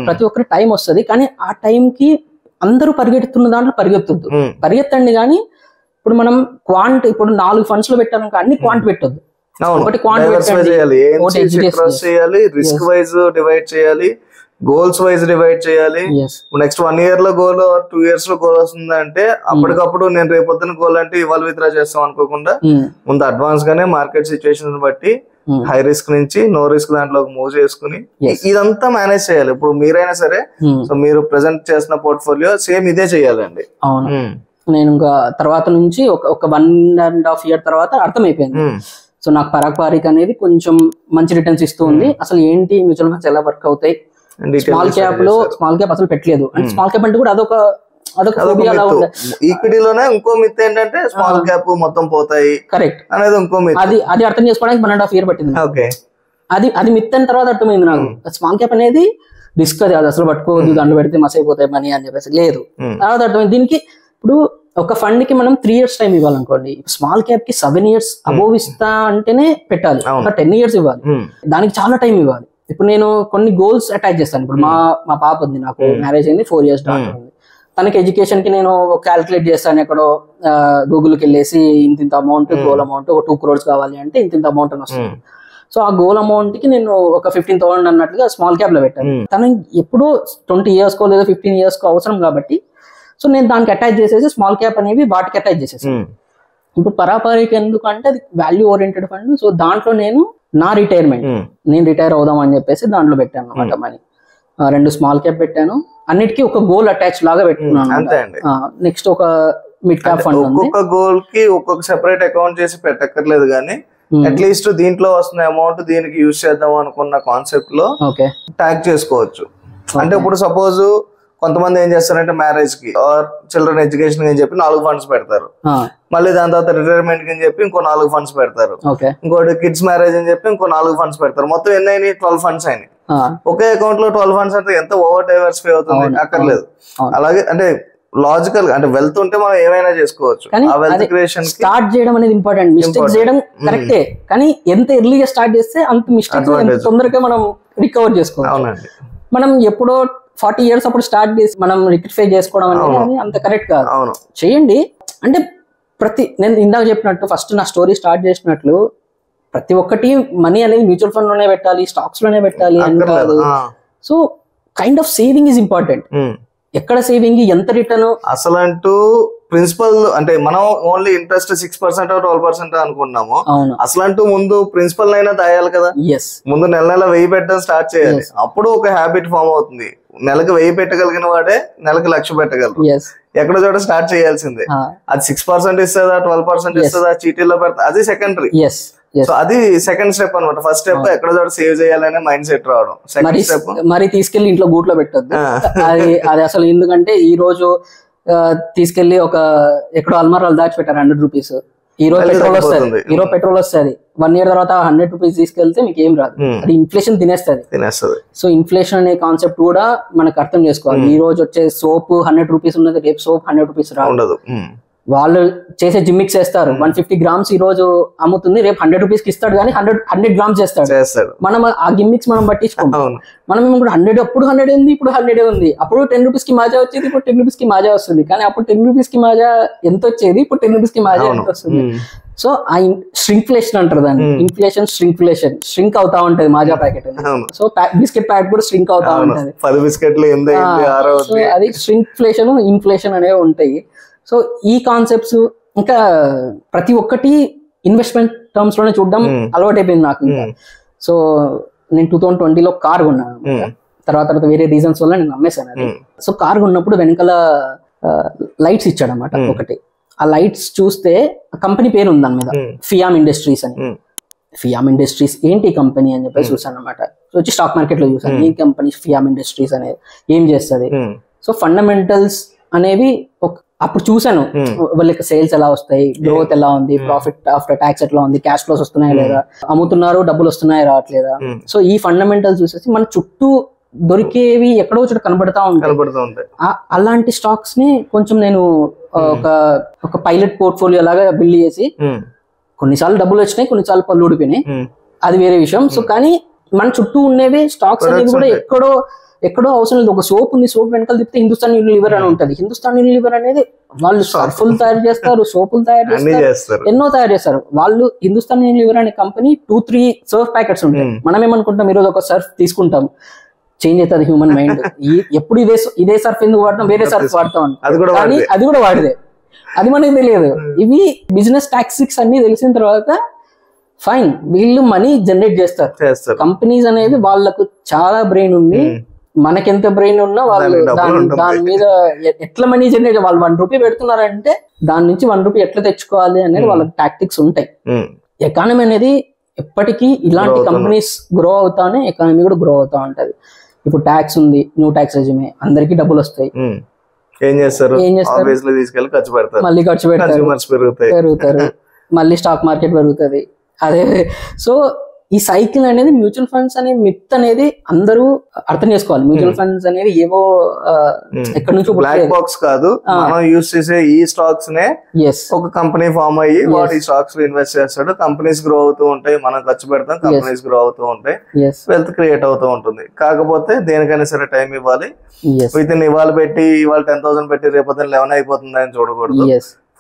ప్రతి ఒక్కరి టైం వస్తుంది, కానీ ఆ టైం కి అందరూ పరిగెడుతున్న దాంట్లో పరిగెత్తండి. కానీ ఇప్పుడు మనం క్వాంట్ ఇప్పుడు 4 funds లో పెట్టాను, అన్ని క్వాంట్ పెట్టొద్దు. ఒకటి క్వాంట్ చేయాలి, రిస్క్ వైజ్ డివైడ్ చేయాలి, గోల్స్ వైజ్ డివైడ్ చేయాలి. నెక్స్ట్ 1 year లో గోల్, 2 years లో గోల్ వస్తుంది అంటే అప్పటికప్పుడు నేను రేపొద్దున గోల్ అంటే ఇవాళ విత్డ్రా చేస్తాం అనుకోకుండా ముందు అడ్వాన్స్ గానే మార్కెట్ సిచ్యువేషన్ బట్టి హై రిస్క్ నుంచి నో రిస్క్ దాంట్లోకి మూవ్ చేసుకుని ఇదంతా మేనేజ్ చేయాలి. ఇప్పుడు మీరైనా సరే, సో మీరు ప్రెసెంట్ చేసిన పోర్ట్ఫోలియో సేమ్ ఇదే చేయాలండి. నేను ఇంకా తర్వాత నుంచి ఒక 1.5 year తర్వాత అర్థమైపోయింది. సో నాకు పరాగ్ పారిక్ అనేది కొంచెం మంచి రిటర్న్స్ ఇస్తుంది. అసలు ఏంటి మ్యూచువల్ ఫండ్స్ ఎలా వర్క్ అవుతాయి, స్మాల్ క్యాప్ అసలు పెట్టలేదు. అంటే స్మాల్ క్యాప్ అంటే కూడా అదొక ఈక్విటీలోనే ఇంకో మిత్ ఏంటంటే స్మాల్ క్యాప్ మొత్తం పోతాయి, కరెక్ట్ అనేది ఇంకో మిత్. అది అర్థం చేసుకోవడానికి 1.5 year పట్టింది. అది మిత్ అయిన తర్వాత అర్థమైంది నాకు. స్మాల్ క్యాప్ అనేది రిస్క్, అది అసలు పట్టుకోవద్దు, దాంట్లో పెడితే మస్ అయిపోతాయి మనీ అని చెప్పేసి. లేదు, తర్వాత అర్థమైంది దీనికి. ఇప్పుడు ఒక ఫండ్ కి మనం 3 years టైం ఇవ్వాలనుకోండి, స్మాల్ క్యాప్ కి 7 years అబోవ్ ఇస్తా అంటేనే పెట్టాలి, ఒక 10 years ఇవ్వాలి. దానికి చాలా టైం ఇవ్వాలి. ఇప్పుడు నేను కొన్ని గోల్స్ అటాచ్ చేస్తాను. ఇప్పుడు మా పాప ఉంది, నాకు మ్యారేజ్ అయింది, 4 years డాక్టర్ ఉంది. తనకి ఎడ్యుకేషన్ కి నేను క్యాల్కులేట్ చేస్తాను. ఎక్కడో గూగుల్కి వెళ్ళేసి ఇంత అమౌంట్, గోల్ అమౌంట్ ఒక 2 crores కావాలి అంటే ఇంత అమౌంట్ అని వస్తుంది. సో ఆ గోల్ అమౌంట్ కి నేను ఒక 15,000 అన్నట్లుగా స్మాల్ క్యాప్ లో పెట్టాను. తనకి ఎప్పుడో 20 years కో లేదా 15 years కో అవసరం కాబట్టి, సో నేను దానికి అటాచ్ చేసేసి స్మాల్ క్యాప్ అనేవి వాటికి అటాచ్ చేసేసి. ఇప్పుడు పరాగ్ పారిక్ ఎందుకంటే అది వాల్యూ ఓరియంటెడ్ ఫండ్. సో దాంట్లో నేను నా రిటైర్మెంట్, నేను రిటైర్ అవుదాం అని చెప్పేసి దాంట్లో పెట్టాను అనమాట మనీ. 2 స్మాల్ క్యాప్ పెట్టాను, అన్నిటికీ ఒక గోల్ అటాచ్ లాగా పెట్టుకున్నాను. నెక్స్ట్ ఒక మిడ్ క్యాప్ ఫండ్, ఒక్కొక్క గోల్ కి ఒక్కొక్క సెపరేట్ అకౌంట్ చేసి పెట్టక్కర్లేదు, కానీ అట్లీస్ట్ దీంట్లో వస్తున్న అమౌంట్ దీనికి యూజ్ చేద్దాం అనుకున్న కాన్సెప్ట్ లో ట్యాగ్ చేసుకోవచ్చు. అంటే ఇప్పుడు సపోజ్ కొంతమంది ఏం చేస్తారంటే మ్యారేజ్ కి ఆర్ చిల్డ్రన్ ఎడ్యుకేషన్ అని చెప్పి 4 funds పెడతారు, మళ్ళీ దాని తర్వాత రిటైర్మెంట్ కి అని చెప్పి ఇంకో 4 funds పెడతారు, ఇంకోటి కిడ్స్ మ్యారేజ్ అని చెప్పి ఇంకో 4 funds పెడతారు. మొత్తం ఎన్ని అయినాయి? 12 funds అయినాయి. ఒకే అకౌంట్ లో 12 funds అంటే ఎంత ఓవర్ డైవర్సిఫై అవుతుంది? అక్కర్లేదు. అలాగే అంటే లాజికల్ గా అంటే వెల్త్ ఉంటే మనం ఏమైనా చేసుకోవచ్చు. ఆ వెల్త్ క్రియేషన్ స్టార్ట్ చేయడం అనేది ఇంపార్టెంట్. మిస్టేక్ చేయడం కరెక్టే, కానీ ఎంత ఎర్లీగా స్టార్ట్ చేస్తే అంత మిస్టేక్ తొందరగా మనం రికవర్ చేసుకోవాలి. అవునండి. మనం ఎప్పుడో 40 years అప్పుడు స్టార్ట్ చేసి మనం రిక్టిఫై చేసుకోవడం అనేది అంత కరెక్ట్ కాదు. అవును, చేయండి. అంటే నేను ఇందాక చెప్పినట్టు ఫస్ట్ నా స్టోరీ స్టార్ట్ చేసినట్లు ప్రతి ఒక్కటి మనీ అనేది మ్యూచువల్ ఫండ్ లోనే పెట్టాలి, స్టాక్స్ లోనే పెట్టాలి అని కాదు. So kind of saving is important. ఎక్కడ సేవింగ్, ఎంత రిటర్న్ అసలు అంటూ ప్రిన్సిపల్ అంటే మనం ఓన్లీ ఇంట్రెస్ట్ 6% 12% అనుకున్నాము. అసలు అంటూ ముందు ప్రిన్సిపల్ అయినా దాయాలి కదా. ముందు నెల 1000 పెట్టడం స్టార్ట్ చేయాలి. అప్పుడు ఒక హ్యాబిట్ ఫామ్ అవుతుంది. నెలకు 1000 పెట్టగలిగిన వాడే నెలకు 1,00,000 పెట్టగలరు. ఎక్కడ చోట స్టార్ట్ చేయాల్సిందే. అది 6% ఇస్తుందా 12% ఇస్తుందా చీటీలో పెడతా అది సెకండరీ. సో అది సెకండ్ స్టెప్ అనమాట. ఫస్ట్ స్టెప్ ఎక్కడ చోట సేవ్ చేయాలనే మైండ్ సెట్ రావడం. సెకండ్ స్టెప్ మరి తీసుకెళ్లి ఇంట్లో గూట్లో పెట్టద్దు. అది అసలు ఎందుకంటే ఈ రోజు తీసుకెళ్లి ఒక ఎక్కడో అల్మారాలు దాచిపెట్టారు 100 రూపీస్. ఈ రోజు పెట్రోల్ వస్తుంది. 1 year తర్వాత 100 రూపీస్ తీసుకెళ్తే మీకు ఏం రాదు. అది ఇన్ఫ్లేషన్ తినేస్తుంది. సో ఇన్ఫ్లేషన్ అనే కాన్సెప్ట్ కూడా మనకు అర్థం చేసుకోవాలి. ఈ రోజు వచ్చే సోప్ 100 రూపీస్ ఉన్నది, రేపు సోప్ 100 రూపీస్ రాదు. వాళ్ళు చేసే జిమ్మిక్స్ వేస్తారు. 150 grams ఈ రోజు అమ్ముతుంది, రేపు 100 రూపీస్ కి ఇస్తాడు, కానీ 100 grams చేస్తాడు. మనం ఆ గిమ్మిక్స్ మనం పట్టించుకుంటాం. మనం కూడా 100 అప్పుడు 100 ఉంది, ఇప్పుడు 100 ఉంది. అప్పుడు 10 రూపీస్ కి మాజా వచ్చేది, ఇప్పుడు 10 రూపీస్ కి మాజా వస్తుంది. కానీ అప్పుడు 10 రూపీస్ కి మాజా ఎంత వచ్చేది, ఇప్పుడు 10 రూపీస్ కి మాజా ఎంత వస్తుంది. సో ఆ శ్రింక్ఫ్లేషన్ అంటారు దాన్ని. ఇన్ఫ్లేషన్ శ్రింక్ అవుతా ఉంటది Maaza packet. So biscuit packet కూడా శ్రింక్ అవుతా ఉంటది. అది శ్రింక్ఫ్లేషన్, ఇన్ఫ్లేషన్ అనేవి ఉంటాయి. సో ఈ కాన్సెప్ట్స్ ఇంకా ప్రతి ఒక్కటి ఇన్వెస్ట్మెంట్ టర్మ్స్ లోనే చూడడం అలవాటు అయిపోయింది నాకు. సో నేను 2020లో కార్ కొన్నాను. తర్వాత వేరే రీజన్స్ వల్ల నేను అమ్మేశాను అది. సో కార్ కొన్నప్పుడు వెనకాల లైట్స్ ఇచ్చాడు అనమాట ఒకటి. ఆ లైట్స్ చూస్తే కంపెనీ పేరు ఉంది దాని మీద, ఫియామ్ ఇండస్ట్రీస్ అని. ఫియామ్ ఇండస్ట్రీస్ ఏంటి కంపెనీ అని చెప్పేసి చూసాను అనమాట. సో వచ్చి స్టాక్ మార్కెట్ లో చూసాను ఈ కంపెనీ ఫియామ్ ఇండస్ట్రీస్ అనేది ఏం చేస్తుంది. సో ఫండమెంటల్స్ అనేవి అప్పుడు చూసాను. వాళ్ళకి సేల్స్ ఎలా వస్తాయి, గ్రోత్ ఎలా ఉంది, ప్రాఫిట్ ఆఫ్టర్ ట్యాక్స్ ఎట్లా ఉంది, క్యాష్ ఫ్లోస్ వస్తున్నాయా లేదా, అమ్ముతున్నారు డబ్బులు వస్తున్నాయా రావట్లేదా. సో ఈ ఫండమెంటల్స్ చూసేసి మన చుట్టూ దొరికేవి ఎక్కడో చోట కనబడతా ఉంటాయి. అలాంటి స్టాక్స్ ని కొంచెం నేను ఒక పైలట్ పోర్ట్ఫోలియో లాగా బిల్డ్ చేసి, కొన్నిసార్లు డబ్బులు వచ్చినాయి, కొన్నిసార్లు పళ్ళు ఊడిపోయినాయి, అది వేరే విషయం. సో కానీ మన చుట్టూ ఉండేవి స్టాక్స్ అనేది కూడా ఎక్కడో అవసరం లేదు. ఒక సోప్ ఉంది, సోప్ వెనకాల తిప్పితే హిందుస్థాన్ యూనిలివర్ అని ఉంటుంది. హిందుస్థాన్ యూనిలివర్ అనేది వాళ్ళు సర్ఫులు తయారు చేస్తారు, సోపులు తయారు చేస్తారు, ఎన్నో తయారు చేస్తారు వాళ్ళు. హిందుస్థాన్ యూనిలివర్ అనే కంపెనీ 2-3 సర్ఫ్ ప్యాకెట్స్ ఉంటాయి. మనం ఏమనుకుంటాం, ఈరోజు ఒక సర్ఫ్ తీసుకుంటాం, చేంజ్ అవుతుంది హ్యూమన్ మైండ్. ఎప్పుడు ఇదే సర్ఫ్ ఎందుకు వాడతాం, వేరే సర్ఫ్ వాడతాం. కానీ అది కూడా వాడిదే, అది మనకి తెలియదు. ఇవి బిజినెస్ టాక్టిక్స్ అన్ని తెలిసిన తర్వాత ఫైన్, వీళ్ళు మనీ జనరేట్ చేస్తారు. కంపెనీస్ అనేది వాళ్ళకు చాలా బ్రెయిన్ ఉంది. మనకెంత బ్రెయిన్ ఉన్నా వాళ్ళు దాని మీద ఎట్లా మనీ జనరేట్, వాళ్ళు 1 రూపీ పెడుతున్నారంటే దాని నుంచి 1 రూపీ ఎట్లా తెచ్చుకోవాలి అనేది వాళ్ళకి టాక్టిక్స్ ఉంటాయి. ఎకానమీ అనేది ఎప్పటికీ ఇలాంటి కంపెనీస్ గ్రో అవుతానే ఎకానమీ కూడా గ్రో అవుతా ఉంటది. ఇప్పుడు ట్యాక్స్ ఉంది, న్యూ ట్యాక్స్ రెజ్యూమే, అందరికి డబ్బులు వస్తాయి. ఏం చేస్తారు, మళ్ళీ ఖర్చు పెడతారు, పెరుగుతారు, మళ్ళీ స్టాక్ మార్కెట్ పెరుగుతుంది. అదే సో ఈ సైకిల్ అనేది మ్యూచువల్ ఫండ్స్ అనేది మిత్ అనేది అందరూ అర్థం చేసుకోవాలి. మ్యూచువల్ ఫండ్స్ అనేవి ఏవో ఎక్కడి నుంచో బ్లాక్ బాక్స్ కాదు. మనం యూజ్ చేసే ఈ స్టాక్స్ నే ఒక కంపెనీ ఫామ్ అయ్యి వాడు ఈ స్టాక్స్ లో ఇన్వెస్ట్ చేస్తాడు. కంపెనీస్ గ్రో అవుతూ ఉంటాయి, మనం ఖర్చు పెడతాం, కంపెనీస్ గ్రో అవుతూ ఉంటాయి, వెల్త్ క్రియేట్ అవుతూ ఉంటుంది. కాకపోతే దేనికైనా సరే టైం ఇవ్వాలి. విత్ ఇన్ ఇవాళ పెట్టి ఇవాళ 10,000 పెట్టి రేపు 11 అయిపోతుంది అని చూడకూడదు.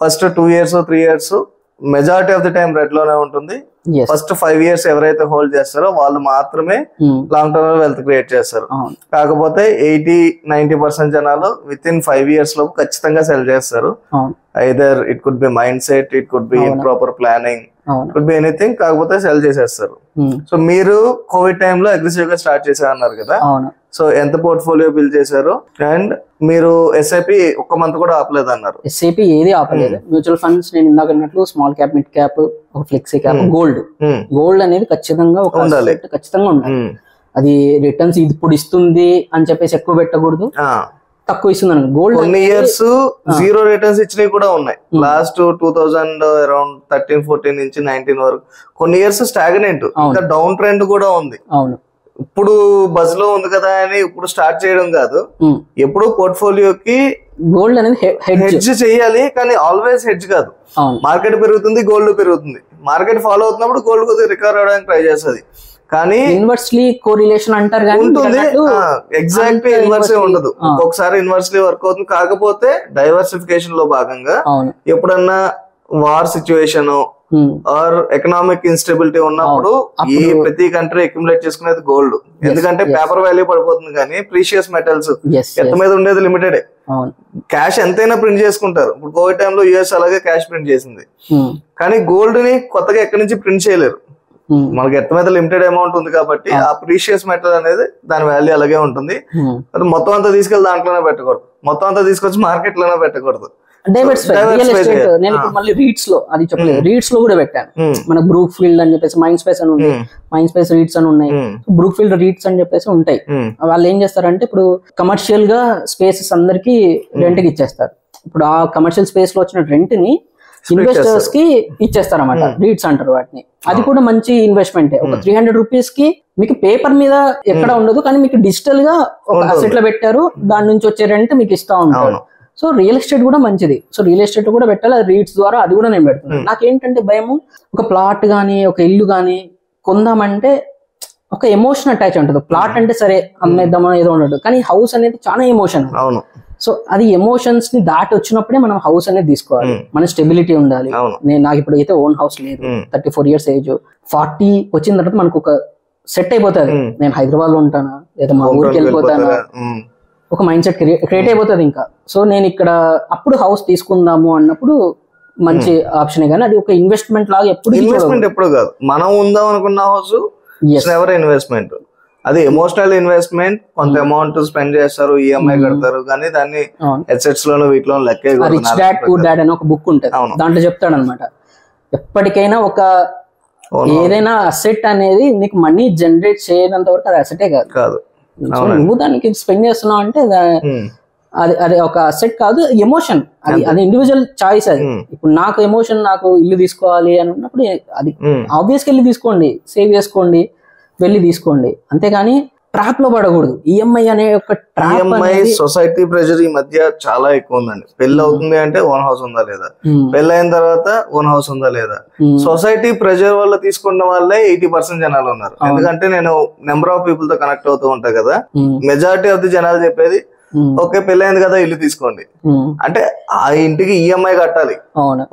First 2 years 3 years majority of the time red లోనే ఉంటుంది. ఫస్ట్ 5 years ఎవరైతే హోల్డ్ చేస్తారో వాళ్ళు మాత్రమే లాంగ్ టర్మ్ లో వెల్త్ క్రియేట్ చేస్తారు. కాకపోతే 80-90% జనాలు విత్ ఇన్ 5 years లోపు ఖచ్చితంగా సెల్ చేస్తారు. Either it could be mind set, it could be improper planning, could be anything, కాకపోతే సెల్ చేసేస్తారు. సో మీరు కోవిడ్ టైంలో అగ్రెసివ్ గా స్టార్ట్ చేశారన్నారు కదా. సో ఎంత పోర్ట్ఫోలియో బిల్డ్ చేశారు? అండ్ మీరు ఎస్ఐపి 1 month కూడా ఆపలేదు అన్నారు. ఎస్ఐపి ఏది ఆపలేదు. మ్యూచువల్ ఫండ్స్ నేను ఇందాక అన్నట్లు స్మాల్ క్యాప్, మిడ్ క్యాప్, ఒక ఫ్లెక్సీ క్యాప్, గోల్డ్ అనేది ఖచ్చితంగా ఉండాలి. ఖచ్చితంగా ఉండాలి. అది రిటర్న్స్ ఇప్పుడు ఇస్తుంది అని చెప్పేసి ఎక్కువ పెట్టకూడదు, తక్కువ ఇస్తుంది. గోల్డ్ కొన్ని ఇయర్స్ 0 రిటర్న్స్ ఇచ్చినవి కూడా ఉన్నాయి. లాస్ట్ 2000 అరౌండ్ 13-14 నుంచి 19 వరకు కొన్ని ఇయర్స్ స్టాగ్నెంట్, ఇంకా డౌన్ ట్రెండ్ కూడా ఉంది. అవును, ఇప్పుడు బజ్ లో ఉంది కదా అని ఇప్పుడు స్టార్ట్ చేయడం కాదు, ఎప్పుడు పోర్ట్ఫోలియోకి గోల్డ్ అనేది హెడ్జ్ చేయాలి, కానీ ఆల్వేస్ హెడ్జ్ కాదు. మార్కెట్ పెరుగుతుంది, గోల్డ్ పెరుగుతుంది, మార్కెట్ ఫాలో అవుతున్నప్పుడు గోల్డ్ కొద్దిగా రికవర్ అవడానికి ట్రై చేస్తుంది. కానీ ఇన్వర్స్లీ కోరిలేషన్ అంటారు ఉంటుంది, ఎగ్జాక్ట్ ఇన్వర్స్ ఉండదు. ఒక్కొక్కసారి ఇన్వర్స్లీ వర్క్ అవుతుంది. కాకపోతే డైవర్సిఫికేషన్ లో భాగంగా ఎప్పుడన్నా war situation or economic instability ఉన్నప్పుడు ఈ ప్రతి కంట్రీ అక్యుములేట్ చేసుకునేది గోల్డ్. ఎందుకంటే పేపర్ వాల్యూ పడిపోతుంది, కానీ ప్రీషియస్ మెటల్స్ ఎంత మీద ఉండేది లిమిటెడ్. క్యాష్ ఎంతైనా ప్రింట్ చేసుకుంటారు. ఇప్పుడు కోవిడ్ టైంలో యుఎస్ అలాగే క్యాష్ ప్రింట్ చేసింది, కానీ గోల్డ్ ని కొత్తగా ఎక్కడి నుంచి ప్రింట్ చేయలేరు. మనకి ఎత్త మీద లిమిటెడ్ అమౌంట్ ఉంది కాబట్టి ఆ ప్రీషియస్ మెటల్ అనేది దాని వాల్యూ అలాగే ఉంటుంది. మొత్తం అంతా తీసుకెళ్లి దాంట్లోనే పెట్టకూడదు, మొత్తం అంతా తీసుకొచ్చి మార్కెట్ లోనే పెట్టకూడదు. నేను ఇప్పుడు మళ్ళీ రీడ్స్ లో అది చెప్పలేదు, రీడ్స్ లో కూడా పెట్టాను. మన బ్రూక్ ఫీల్డ్ అని చెప్పేసి మైండ్ స్పేస్ అని ఉంది, మైండ్ స్పేస్ రీడ్స్ అని ఉన్నాయి, బ్రూక్ ఫీల్డ్ రీడ్స్ అని చెప్పేసి ఉంటాయి. వాళ్ళు ఏం చేస్తారంటే ఇప్పుడు కమర్షియల్ గా స్పేసెస్ అందరికి రెంట్ కి ఇచ్చేస్తారు. ఇప్పుడు ఆ కమర్షియల్ స్పేస్ లో వచ్చిన రెంట్ ని ఇన్వెస్టర్స్ కి ఇచ్చేస్తారు అన్నమాట, రీడ్స్ అంటారు వాటిని. అది కూడా మంచి ఇన్వెస్ట్మెంట్. ఒక 300 రూపీస్ కి మీకు పేపర్ మీద ఎక్కడ ఉండదు, కానీ మీకు డిజిటల్ గా ఒక అసెట్ లో పెట్టారు, దాని నుంచి వచ్చే రెంట్ మీకు ఇస్తా ఉంటారు. సో రియల్ ఎస్టేట్ కూడా మంచిది. సో రియల్ ఎస్టేట్ కూడా పెట్టాలి, అది రీడ్స్ ద్వారా అది కూడా నేను పెడుతున్నాను. నాకేంటంటే భయము, ఒక ప్లాట్ గానీ ఒక ఇల్లు గానీ కొందామంటే ఒక ఎమోషన్ అటాచ్ ఉంటుంది. ప్లాట్ అంటే సరే అమ్మేద్దామో ఏదో ఉండదు, కానీ హౌస్ అనేది చాలా ఎమోషన్. సో అది ఎమోషన్స్ ని దాటి వచ్చినప్పుడే మనం హౌస్ అనేది తీసుకోవాలి. మన స్టెబిలిటీ ఉండాలి. నాకు ఇప్పుడు అయితే ఓన్ హౌస్ లేదు, 34 years ఏజ్. 40 వచ్చిన తర్వాత మనకు ఒక సెట్ అయిపోతుంది, నేను హైదరాబాద్ లో ఉంటానా లేదా మా ఊరికి వెళ్ళిపోతానా, ఒక మైండ్ సెట్ క్రియేట్ అయిపోతుంది ఇంకా. సో నేను ఇక్కడ అప్పుడు హౌస్ తీసుకుందాము అన్నప్పుడు మంచి ఆప్షన్, కానీ అది ఒక ఇన్వెస్ట్మెంట్ లాగా ఎప్పుడు కాదు. మనం ఉందాం అనుకున్న హౌస్ ఎవర్ ఇన్వెస్ట్మెంట్, అది ఎమోషనల్ ఇన్వెస్ట్మెంట్. కొంత అమౌంట్ స్పెండ్ చేస్తారు, ఈఎంఐ కడతారు, కానీ దాన్ని అసెట్స్ లోనూ వీటిలో లెక్కే. రిచ్ డాడ్ పూర్ డాడ్ అని ఒక బుక్ ఉంటుంది, దాంట్లో చెప్తాడు అనమాట, ఎప్పటికైనా ఒక ఏదైనా అసెట్ అనేది నీకు మనీ జనరేట్ చేయనంత వరకు అది అసెటే కాదు. నువ్వు దానికి స్పెండ్ చేస్తున్నావు అంటే అది ఒక అసెట్ కాదు, ఎమోషన్. అది ఇండివిజువల్ చాయిస్. అది ఇప్పుడు నాకు ఎమోషన్, నాకు ఇల్లు తీసుకోవాలి అని ఉన్నప్పుడు అది ఆబ్వియస్గా వెళ్ళి తీసుకోండి, సేవ్ చేసుకోండి, వెళ్ళి తీసుకోండి. అంతేగాని ట్రాప్ లో పడకూడదు. ఈఎంఐ అనే ఒక ట్రాప్. సొసైటీ ప్రెషర్ ఈ మధ్య చాలా ఎక్కువ ఉందండి. పెళ్లి అవుతుంది అంటే ఓన్ హౌస్ ఉందా లేదా, పెళ్లి అయిన తర్వాత ఓన్ హౌస్ ఉందా లేదా. సొసైటీ ప్రెషర్ వల్ల తీసుకున్న వాళ్ళే 80% జనాలు ఉన్నారు. ఎందుకంటే నేను నెంబర్ ఆఫ్ పీపుల్ తో కనెక్ట్ అవుతూ ఉంటా కదా, మెజారిటీ ఆఫ్ ది జనాలు చెప్పేది ఓకే పెళ్ళైంది కదా ఇల్లు తీసుకోండి అంటే ఆ ఇంటికి ఈఎంఐ కట్టాలి.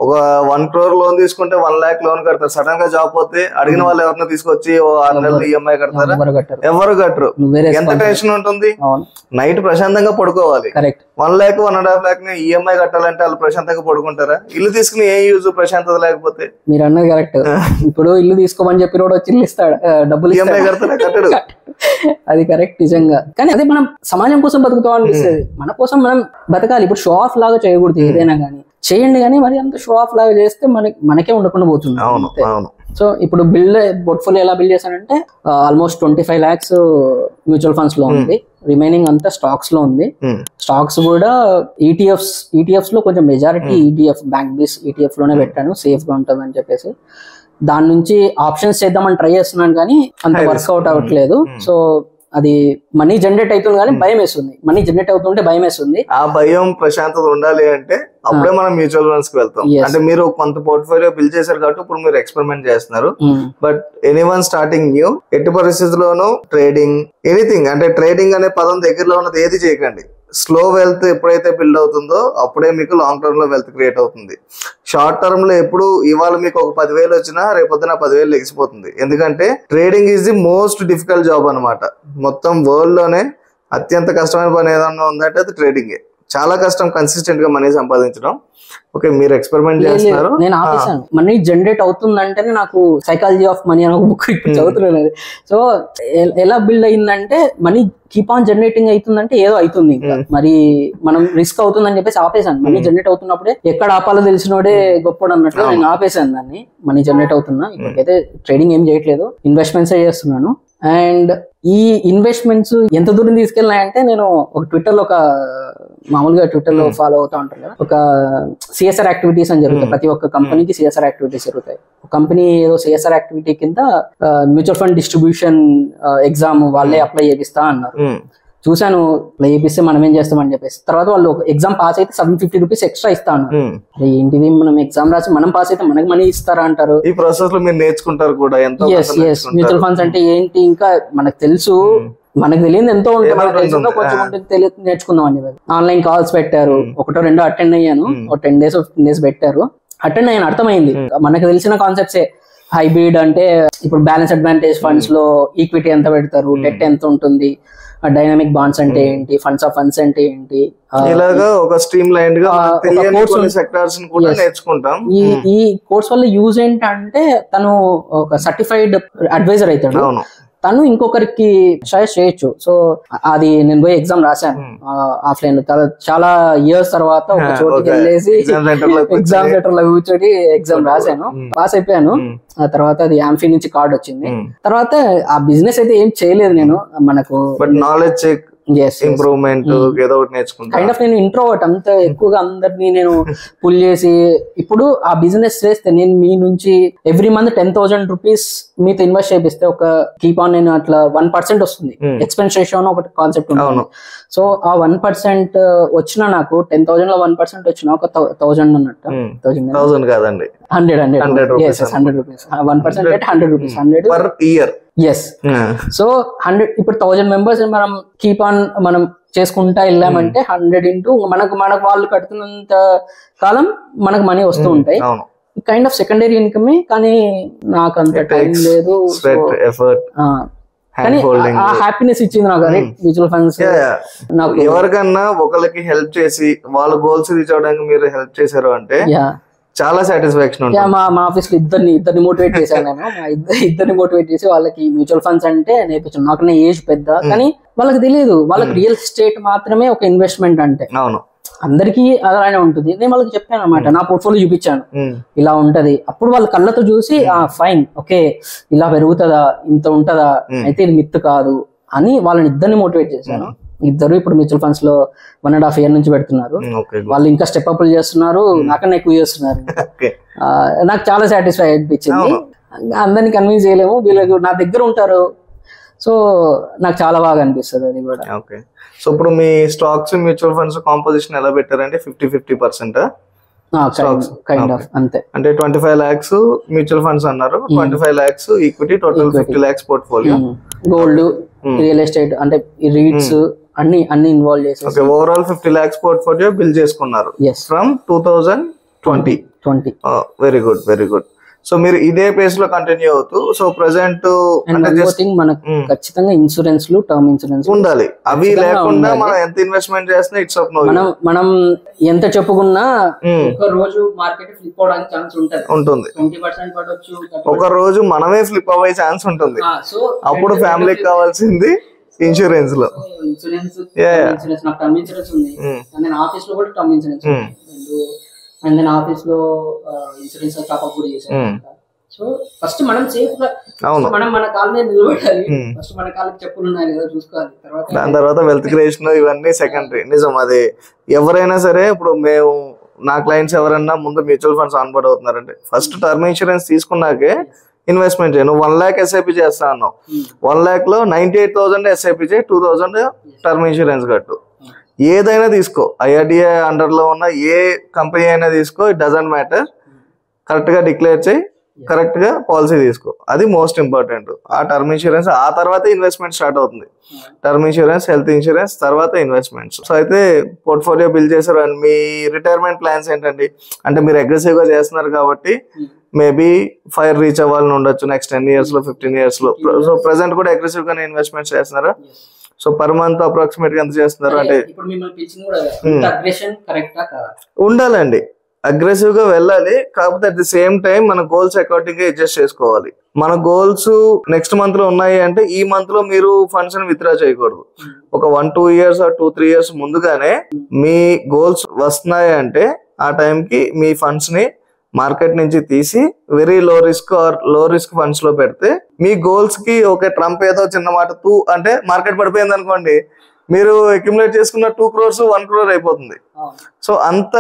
ఒక 1 crore లోన్ తీసుకుంటే 1 lakh లోన్ కడతారు. సడన్ గా జాబ్ పోతే అడిగిన వాళ్ళు ఎవరిని తీసుకొచ్చి 6 నెలలు ఈఎంఐ కడతారా? ఎవరు కట్టరు. ఎంత టెన్షన్ ఉంటుంది. నైట్ ప్రశాంతంగా పడుకోవాలి. 1 lakh 1.5 lakh ని ఈఎంఐ కట్టాలంటే వాళ్ళు ప్రశాంతంగా పడుకుంటారా? ఇల్లు తీసుకుని ఏ యూజ్ ప్రశాంతత లేకపోతే. మీరు అన్నది కరెక్ట్. ఇప్పుడు ఇల్లు తీసుకోమని చెప్పి రోడ్ వచ్చి ఇల్లు ఇస్తాడు, డబ్బులు ఈఎంఐ కడతారా? కట్టడు. అది కరెక్ట్ నిజంగా. కానీ అదే మనం సమాజం కోసం బతుకుతాం అనిపిస్తుంది. మన కోసం మనం బతకాలి. ఇప్పుడు షో ఆఫ్ లాగా చేయకూడదు. ఏదైనా కానీ చేయండి, కానీ మరి అంత షో ఆఫ్ లాగా చేస్తే మనకే ఉండకుండా పోతుంది. సో ఇప్పుడు పోర్ట్ఫోలియో ఎలా బిల్డ్ చేశానంటే ఆల్మోస్ట్ 25 lakhs మ్యూచువల్ ఫండ్స్ లో ఉంది, రిమైనింగ్ అంతా స్టాక్స్ లో ఉంది. స్టాక్స్ కూడా ఈటీఎఫ్స్ లో కొంచెం majority ETF bank base ETF లోనే పెట్టాను, సేఫ్ గా ఉంటుంది అని చెప్పేసి. దాని నుంచి ఆప్షన్స్ చేద్దామని ట్రై చేస్తున్నాను, కానీ అంత వర్కౌట్ అవ్వట్లేదు. సో అది మనీ జనరేట్ అవుతుంది, కానీ భయం వేస్తుంది. మనీ జనరేట్ అవుతుంటే భయం వేస్తుంది. ఆ భయం ప్రశాంతత ఉండాలి అంటే అప్పుడే మనం మ్యూచువల్ ఫండ్స్ కి వెళ్తాం. అంటే మీరు కొంత పోర్ట్ఫోలియో బిల్డ్ చేశారు కాబట్టి ఇప్పుడు మీరు ఎక్స్పెరిమెంట్ చేస్తున్నారు. బట్ ఎనీవన్ స్టార్టింగ్ న్యూ, ఎట్టి పరిస్థితుల్లోనూ ట్రేడింగ్ ఎనీథింగ్, అంటే ట్రేడింగ్ అనే పదం దగ్గరలో ఉన్నది ఏది చేయకండి. స్లో వెల్త్ ఎప్పుడైతే బిల్డ్ అవుతుందో అప్పుడే మీకు లాంగ్ టర్మ్ లో వెల్త్ క్రియేట్ అవుతుంది. షార్ట్ టర్మ్ లో ఎప్పుడు ఇవాళ మీకు ఒక 10,000 వచ్చినా రేపొద్దున 10,000 లెగిసిపోతుంది. ఎందుకంటే trading is the most difficult job అనమాట. మొత్తం వరల్డ్ లోనే అత్యంత కష్టమైన పని ఏదన్నా ఉందంటే అది ట్రేడింగే. చాలా కష్టం కన్సిస్టెంట్ గా మనీ సంపాదించడం. ఓకే, మీరు ఎక్స్పెరిమెంట్ చేస్తున్నారు. నేను ఆపేసాను. మనీ జనరేట్ అవుతుందంటేనే నాకు సైకాలజీ ఆఫ్ మనీ అని ఒక బుక్ ఇప్పుడు చదువుతున్నాను. సో ఎలా బిల్డ్ అయిందంటే మనీ కీప్ ఆన్ జనరేటింగ్ అవుతుందంటే ఏదో అవుతుంది. మరి మనం రిస్క్ అవుతుందని చెప్పేసి ఆపేసాను. మనీ జనరేట్ అవుతున్నప్పుడే ఎక్కడ ఆపాలో తెలిసినోడే గొప్పడు అన్నట్లు నేను ఆపేసాను దాన్ని. మనీ జనరేట్ అవుతున్నా. ఇప్పటికైతే ట్రేడింగ్ ఏం చేయట్లేదు, ఇన్వెస్ట్మెంట్స్ చేస్తున్నాను. అండ్ ఈ ఇన్వెస్ట్మెంట్స్ ఎంత దూరం తీసుకెళ్ళినాయంటే, నేను ఒక ట్విట్టర్ లో మామూలుగా ట్విట్టర్ లో ఫాలో అవుతా ఉంటారు కదా, ఒక సిఎస్ఆర్ యాక్టివిటీస్ అని జరుగుతాయి. ప్రతి ఒక్క కంపెనీకి సిఎస్ఆర్ యాక్టివిటీస్ జరుగుతాయి. కంపెనీ ఏదో సిఎస్ఆర్ యాక్టివిటీ కింద మ్యూచువల్ ఫండ్ డిస్ట్రిబ్యూషన్ ఎగ్జామ్ వాళ్ళే అప్లై చేపిస్తా అన్నారు. చూసాను, అప్లై చేపిస్తే మనం ఏం చేస్తామని చెప్పేసి. తర్వాత వాళ్ళు ఎగ్జామ్ పాస్ అయితే 750 రూపీస్ ఎక్స్ట్రా ఇస్తా అన్నారు. ఏంటిది, మనం ఎగ్జామ్ రాసి మనం పాస్ అయితే మనకి మనీ ఇస్తారా అంటారు. ఈ ప్రాసెస్ లో మీరు నేర్చుకుంటారు కూడా. మ్యూచువల్ ఫండ్స్ అంటే ఏంటి ఇంకా మనకు తెలుసు, మనకు తెలియదు ఎంతో ఉంటుంది, మనకు తెలిసిందో కొంచెం ఉంటుంది, నేర్చుకుందాం అని చెప్పి ఆన్లైన్ కాల్స్ పెట్టారు. ఒకటో రెండో అటెండ్ అయ్యాను. ఒక 10 days 15 days పెట్టారు, అటెండ్ అయ్యాను. అర్థమైంది మనకు తెలిసిన కాన్సెప్ట్సే. హైబ్రిడ్ అంటే ఇప్పుడు బ్యాలెన్స్ అడ్వాంటేజ్ ఫండ్స్ లో ఈక్విటీ ఎంత పెడతారు, డెట్ ఎంత ఉంటుంది, డైనమిక్ బాండ్స్ అంటే ఏంటి, ఫండ్స్ ఆఫ్ ఫండ్స్ అంటే ఏంటి, ఇలాగా ఒక స్ట్రీమ్ లైన్ గా సెక్టార్స్ కూడా నేర్చుకుంటాం. ఈ కోర్స్ వల్ల యూజ్ ఏంటంటే తను ఒక సర్టిఫైడ్ అడ్వైజర్ అవుతాడు. తను ఇంకొకరికి సజెస్ట్ చేయొచ్చు. సో అది నేను పోయి ఎగ్జామ్ రాశాను ఆఫ్లైన్. చాలా ఇయర్స్ తర్వాత ఒక చోటుకి వెళ్ళేసి ఎగ్జామ్ సెంటర్ లో కూర్చొని ఎగ్జామ్ రాశాను, పాస్ అయిపోయాను. ఆ తర్వాత అది యాంఫీ నుంచి కార్డ్ వచ్చింది. తర్వాత ఆ బిజినెస్ అయితే ఏం చేయలేదు నేను. మనకు నాలెడ్జ్ ఇంప్రూవ్మెంట్ ఏదో ఒకటి నేర్చుకుంటా. కైండ్ ఆఫ్ నేను ఇంట్రోవర్ట్, అంత ఎక్కువగా అందరినీ నేను పుల్ చేసి. ఇప్పుడు ఆ బిజినెస్ చేస్తే నేను మీ నుంచి ఎవ్రీ మంత్ 10,000 రూపీస్ మీతో ఇన్వెస్ట్ చేపిస్తే ఒక కీప్ ఆన్ నేను అట్లా 1% వస్తుంది. ఎక్స్పెన్స్ రేషియో అని ఒకటి కాన్సెప్ట్ ఉంటుంది. సో ఆ 1% వచ్చిన నాకు 10,000 లో 1% వచ్చిన ఒక 1,000 అన్నట్టు. 1,000 కాదండి, 100 రూపీస్. 1% అంటే 100 rupees, 100 per year. Yes. So 100 ఇప్పుడు 1000 మెంబర్స్ మనం కీప్ ఆన్ మనం చేసుకుంటా వెళ్ళామంటే 100 ఇంటూ మనకు వాళ్ళు కడుతున్నంత కాలం మనకు మనీ వస్తూ ఉంటాయి. కైండ్ ఆఫ్ సెకండరీ ఇన్కమే. కానీ నాకు అంత టైం లేదు, కానీ ఆ హ్యాపీనెస్ ఇచ్చింది నాకు అదే మ్యూచువల్ ఫండ్స్. నాకు ఎవరికన్నా ఒకరికి హెల్ప్ చేసి వాళ్ళ గోల్స్ రీచ్ అవడానికి మీరు హెల్ప్ చేశారు అంటే చాలా సాటిస్ఫాక్షన్. మా ఆఫీస్ లో ఇద్దరిని మోటివేట్ చేశాను నేను. ఇద్దరిని మోటివేట్ చేసి వాళ్ళకి మ్యూచువల్ ఫండ్స్ అంటే నేర్పించాను. నాకన్నా ఏజ్ పెద్ద, కానీ వాళ్ళకి తెలియదు. వాళ్ళకి రియల్ ఎస్టేట్ మాత్రమే ఒక ఇన్వెస్ట్మెంట్ అంటే. అవును, అందరికీ అలానే ఉంటుంది. నేను వాళ్ళకి చెప్పాను అనమాట, నా పోర్ట్ఫోలియో చూపించాను, ఇలా ఉంటది. అప్పుడు వాళ్ళ కళ్ళతో చూసి ఫైన్, ఓకే ఇలా పెరుగుతుందా, ఇంత ఉంటదా, అయితే ఇది మిత్ కాదు అని వాళ్ళని ఇద్దరిని మోటివేట్ చేశాను. ఇద్దరు ఇప్పుడు మ్యూచువల్ ఫండ్స్ లో 1.5 year నుంచి పెడుతున్నారు. వాళ్ళు ఇంకా స్టెప్ అప్ చేస్తున్నారు, నాకన్నా ఎక్కువ చేస్తున్నారు. నాకు చాలా సాటిస్ఫై అనిపించింది. అందరినీ కన్విన్స్ చేయలేము, వీళ్ళకి నా దగ్గర ఉంటారు. సో నాకు చాలా బాగా అనిపిస్తుంది అది కూడా. ఓకే, సో ఇప్పుడు మీ స్టాక్స్ మ్యూచువల్ ఫండ్స్ కాంపోజిషన్ ఎలా పెట్టారంటే 50-50%? కైండ్ ఆఫ్ అంతే. అంటే 25 lakhs మ్యూచువల్ ఫండ్స్ అన్నారు, 25 lakhs equity, total 50 lakhs portfolio. Gold, real estate అంటే రీట్స్ అన్ని ఇన్వాల్వ్ చేసి ఓవరాల్ 50 lakhs పోర్ట్ఫోలియో బిల్డ్ చేసుకున్నారు from 2020. Very good, very good. So మీరు ఇదే పేస్ లో కంటిన్యూ అవుతూ, సో ప్రెసెంట్ మనకు ఖచ్చితంగా ఇన్సూరెన్స్, టర్మ్ ఇన్సూరెన్స్ ఉండాలి. అవి లేకుండా మనం ఎంత ఇన్వెస్ట్మెంట్ చేసినా ఇట్స్ ఆఫ్ నో. మనం ఎంత చెప్పుకున్నా ఒక రోజు మార్కెట్ ఫ్లిప్ అవడానికి ఛాన్స్ ఉంటుంది. 20% పడొచ్చు, ఒక రోజు మనమే ఫ్లిప్ అవ్వే ఛాన్స్ ఉంటుంది. అప్పుడు ఫ్యామిలీకి కావాల్సింది ఇన్సూరెన్స్ లో. నాకు టర్మ్ ఇన్సూరెన్స్ ఉంది, నేను ఆఫీస్ లో కూడా టర్మ్ ఇన్సూరెన్స్ అండ్ నేను ఆఫీస్ లో ఇన్సూరెన్స్ టాప్అప్ కూడా చేశాను. సో ఫస్ట్ మనం సేఫ్ గా మనం మన కాళ్ళ మీద నిలబడాలి. ఫస్ట్ మన కాళ్ళకి చెప్పులు ఉన్నాయి లేదా చూసుకోవాలి. దాని తర్వాత వెల్త్ క్రియేషన్ ఇవన్నీ సెకండరీ. నిజం, అది ఎవరైనా సరే. ఇప్పుడు మేము నా క్లయింట్స్ ఎవరైనా ముందు మ్యూచువల్ ఫండ్స్ ఆన్బోర్డ్ అవుతున్నారంటే ఫస్ట్ టర్మ్ ఇన్సూరెన్స్ తీసుకున్నాకే ఇన్వెస్ట్మెంట్ చేయ. నువ్వు 1 lakh SIP చేస్తా అన్నావు, 1 lakh లో 98,000 SIP చేయి, 2,000 టర్మ్ ఇన్సూరెన్స్ కట్టు. ఏదైనా తీసుకో, IRDA అండర్ లో ఉన్న ఏ కంపెనీ అయినా తీసుకో, ఇట్ డజంట్ మ్యాటర్. కరెక్ట్ గా డిక్లేర్ చేయి, కరెక్ట్ గా పాలసీ తీసుకో, అది మోస్ట్ ఇంపార్టెంట్. ఆ టర్మ్ ఇన్సూరెన్స్ ఆ తర్వాత ఇన్వెస్ట్మెంట్ స్టార్ట్ అవుతుంది. టర్మ్ ఇన్సూరెన్స్, హెల్త్ ఇన్సూరెన్స్, తర్వాత ఇన్వెస్ట్మెంట్స్. సో అయితే పోర్ట్ఫోలియో బిల్డ్ చేశారు. అండ్ మీ రిటైర్మెంట్ ప్లాన్స్ ఏంటండి? అంటే మీరు అగ్రెసివ్ గా చేస్తున్నారు కాబట్టి మేబీ ఫైర్ రీచ్ అవ్వాలని ఉండొచ్చు నెక్స్ట్ 10 years లో, 15 years లో. సో ప్రెసెంట్ కూడా అగ్రెసివ్ గానే ఇన్వెస్ట్మెంట్స్ చేస్తున్నారా? సో పర్ మంత్ అప్రాక్సిమేట్ గా ఎంత చేస్తున్నారు? అంటే ఉండాలండి, అగ్రెసివ్ గా వెళ్ళాలి. కాకపోతే అట్ ది సేమ్ టైం మన గోల్స్ అకార్డింగ్ గా అడ్జస్ట్ చేసుకోవాలి. మన గోల్స్ నెక్స్ట్ మంత్ లో ఉన్నాయి అంటే ఈ మంత్ లో మీరు ఫండ్స్ ని విత్డ్రా చేయకూడదు. ఒక 1-2 years or 2-3 years ముందుగానే మీ గోల్స్ వస్తున్నాయి అంటే ఆ టైంకి మీ ఫండ్స్ ని మార్కెట్ నుంచి తీసి వెరీ లో రిస్క్ ఫండ్స్ లో పెడితే మీ గోల్స్ కి ఓకే ట్రంప్ ఏదో చిన్న మాట అంటే మార్కెట్ పడిపోయింది అనుకోండి, మీరు అక్యుములేట్ చేసుకున్న 2 crores 1 crore అయిపోతుంది. సో అంత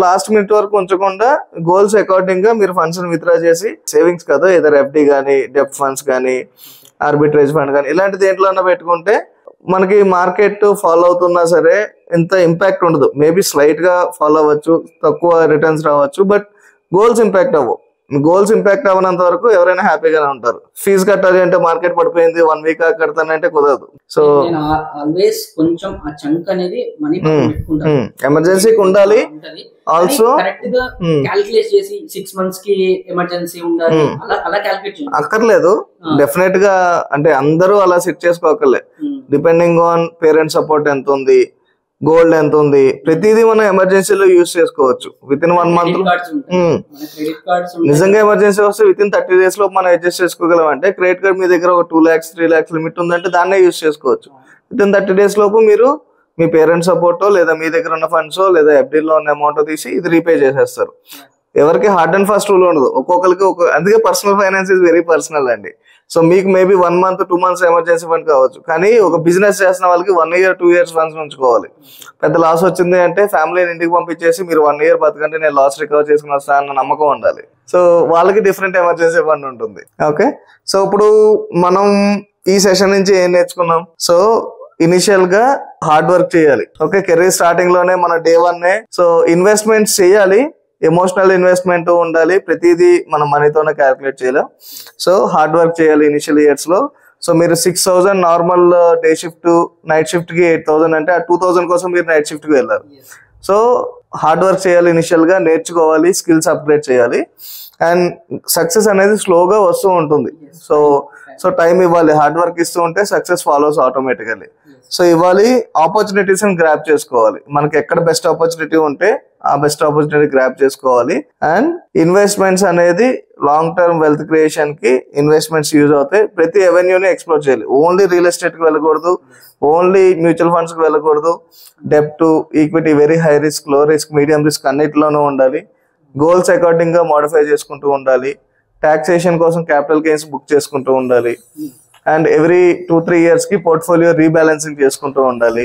లాస్ట్ మినిట్ వరకు ఉంచకుండా గోల్స్ అకార్డింగ్ గా మీరు ఫండ్స్ విత్డ్రా చేసి సేవింగ్స్ కదా ఏదైనా ఎఫ్డి కానీ డెప్ట్ ఫండ్స్ కానీ ఆర్బిట్రేజ్ ఫండ్ కానీ ఇలాంటి దేంట్లో పెట్టుకుంటే మనకి మార్కెట్ ఫాలో అవుతున్నా సరే ఇంత ఇంపాక్ట్ ఉండదు. మేబీ స్లైట్ గా ఫాలో అవ్వచ్చు, తక్కువ రిటర్న్స్ రావచ్చు, బట్ గోల్స్ ఇంపాక్ట్ అవ్వవు. గోల్స్ ఇంపాక్ట్ అవ్వనంత వరకు ఎవరైనా హ్యాపీగానే ఉంటారు. ఫీజు కట్టాలి అంటే మార్కెట్ పడిపోయింది 1 week కడతానంటే కుదరదు. సో ఆల్వేస్ కొంచెం ఆ చంక్ అనేది మనీ ఎమర్జెన్సీకి ఉండాలి. ఆల్సో కరెక్ట్ గా క్యాలిక్యులేట్ చేసి 6 months కి ఎమర్జెన్సీ ఉండాలి అలా క్యాలిక్యులేట్ చేయాలి అక్కర్లేదు. డెఫినెట్ గా అంటే అందరూ అలా సెట్ చేసుకోకర్లే. డిపెండింగ్ ఆన్ పేరెంట్స్ సపోర్ట్ ఎంత ఉంది, గోల్డ్ ఎంత ఉంది, ప్రతిదీ మనం ఎమర్జెన్సీలో యూజ్ చేసుకోవచ్చు. విత్ ఇన్ 1 month నిజంగా ఎమర్జెన్సీ వస్తే విత్ ఇన్ 30 days లో మనం అడ్జస్ట్ చేసుకోగలం. అంటే క్రెడిట్ కార్డ్ మీ దగ్గర ఒక 2 lakhs 3 lakhs లిమిట్ ఉందంటే దాన్నే యూజ్ చేసుకోవచ్చు. విత్ ఇన్ 30 days లోపు మీరు మీ పేరెంట్స్ సపోర్టో లేదా మీ దగ్గర ఉన్న ఫండ్స్ లేదా ఎఫ్డీలో ఉన్న అమౌంట్ తీసి ఇది రీపే చేసేస్తారు. ఎవరికి హార్డ్ అండ్ ఫాస్ట్ రూల్ ఉండదు, ఒక్కొక్కరికి అందుకే personal finance is very personal అండి. సో మీకు maybe 1 month 2 months emergency fund కావచ్చు, కానీ ఒక బిజినెస్ చేసిన వాళ్ళకి 1 year 2 years ఫండ్స్ ఉంచుకోవాలి. పెద్ద లాస్ వచ్చింది అంటే ఫ్యామిలీని ఇంటికి పంపించేసి మీరు 1 year బతకంటే నేను లాస్ రికవర్ చేసుకుని వస్తా అన్న నమ్మకం ఉండాలి. సో వాళ్ళకి డిఫరెంట్ ఎమర్జెన్సీ ఫండ్ ఉంటుంది. ఓకే, సో ఇప్పుడు మనం ఈ సెషన్ నుంచి ఏం నేర్చుకున్నాం? సో ఇనిషియల్ గా హార్డ్ వర్క్ చేయాలి. ఓకే, కెరీర్ స్టార్టింగ్ లోనే మన day 1 సో ఇన్వెస్ట్మెంట్స్ చేయాలి, ఎమోషనల్ ఇన్వెస్ట్మెంట్ ఉండాలి. ప్రతిదీ మనం మనీతోనే క్యాల్కులేట్ చేయలేం. సో హార్డ్ వర్క్ చేయాలి ఇనిషియల్ ఇయర్స్ లో. సో మీరు 6,000 normal day shift night shift కి 8,000 అంటే ఆ 2,000 కోసం మీరు నైట్ షిఫ్ట్ కి వెళ్ళారు. సో హార్డ్ వర్క్ చేయాలి, ఇనిషియల్ గా నేర్చుకోవాలి, స్కిల్స్ అప్గ్రేడ్ చేయాలి. అండ్ సక్సెస్ అనేది స్లోగా వస్తూ ఉంటుంది. సో టైం ఇవ్వాలి, హార్డ్ వర్క్ ఇస్తూ ఉంటే సక్సెస్ ఫాలోస్ ఆటోమేటికల్లీ. సో ఇవ్వాలి, ఆపర్చునిటీస్ గ్రాప్ చేసుకోవాలి. మనకి ఎక్కడ బెస్ట్ ఆపర్చునిటీ ఉంటే ఆ బెస్ట్ ఆపర్చునిటీ గ్రాప్ చేసుకోవాలి. అండ్ ఇన్వెస్ట్మెంట్స్ అనేది లాంగ్ టర్మ్ వెల్త్ క్రియేషన్ కి ఇన్వెస్ట్మెంట్స్ యూజ్ అవుతాయి. ప్రతి ఎవెన్యూని ఎక్స్ప్లోర్ చేయాలి. ఓన్లీ రియల్ ఎస్టేట్ కి వెళ్ళకూడదు, ఓన్లీ మ్యూచువల్ ఫండ్స్ కి వెళ్ళకూడదు. డెప్ట్, ఈక్విటీ, వెరీ హై రిస్క్, లో రిస్క్, మీడియం రిస్క్ అన్నిటిలోనూ ఉండాలి. గోల్స్ అకార్డింగ్ గా మోడిఫై చేసుకుంటూ ఉండాలి. టాక్సేషన్ కోసం క్యాపిటల్ గెయిన్స్ బుక్ చేసుకుంటూ ఉండాలి. అండ్ ఎవ్రీ 2-3 years కి పోర్ట్ఫోలియో రీబ్యాలెన్సింగ్ చేసుకుంటూ ఉండాలి.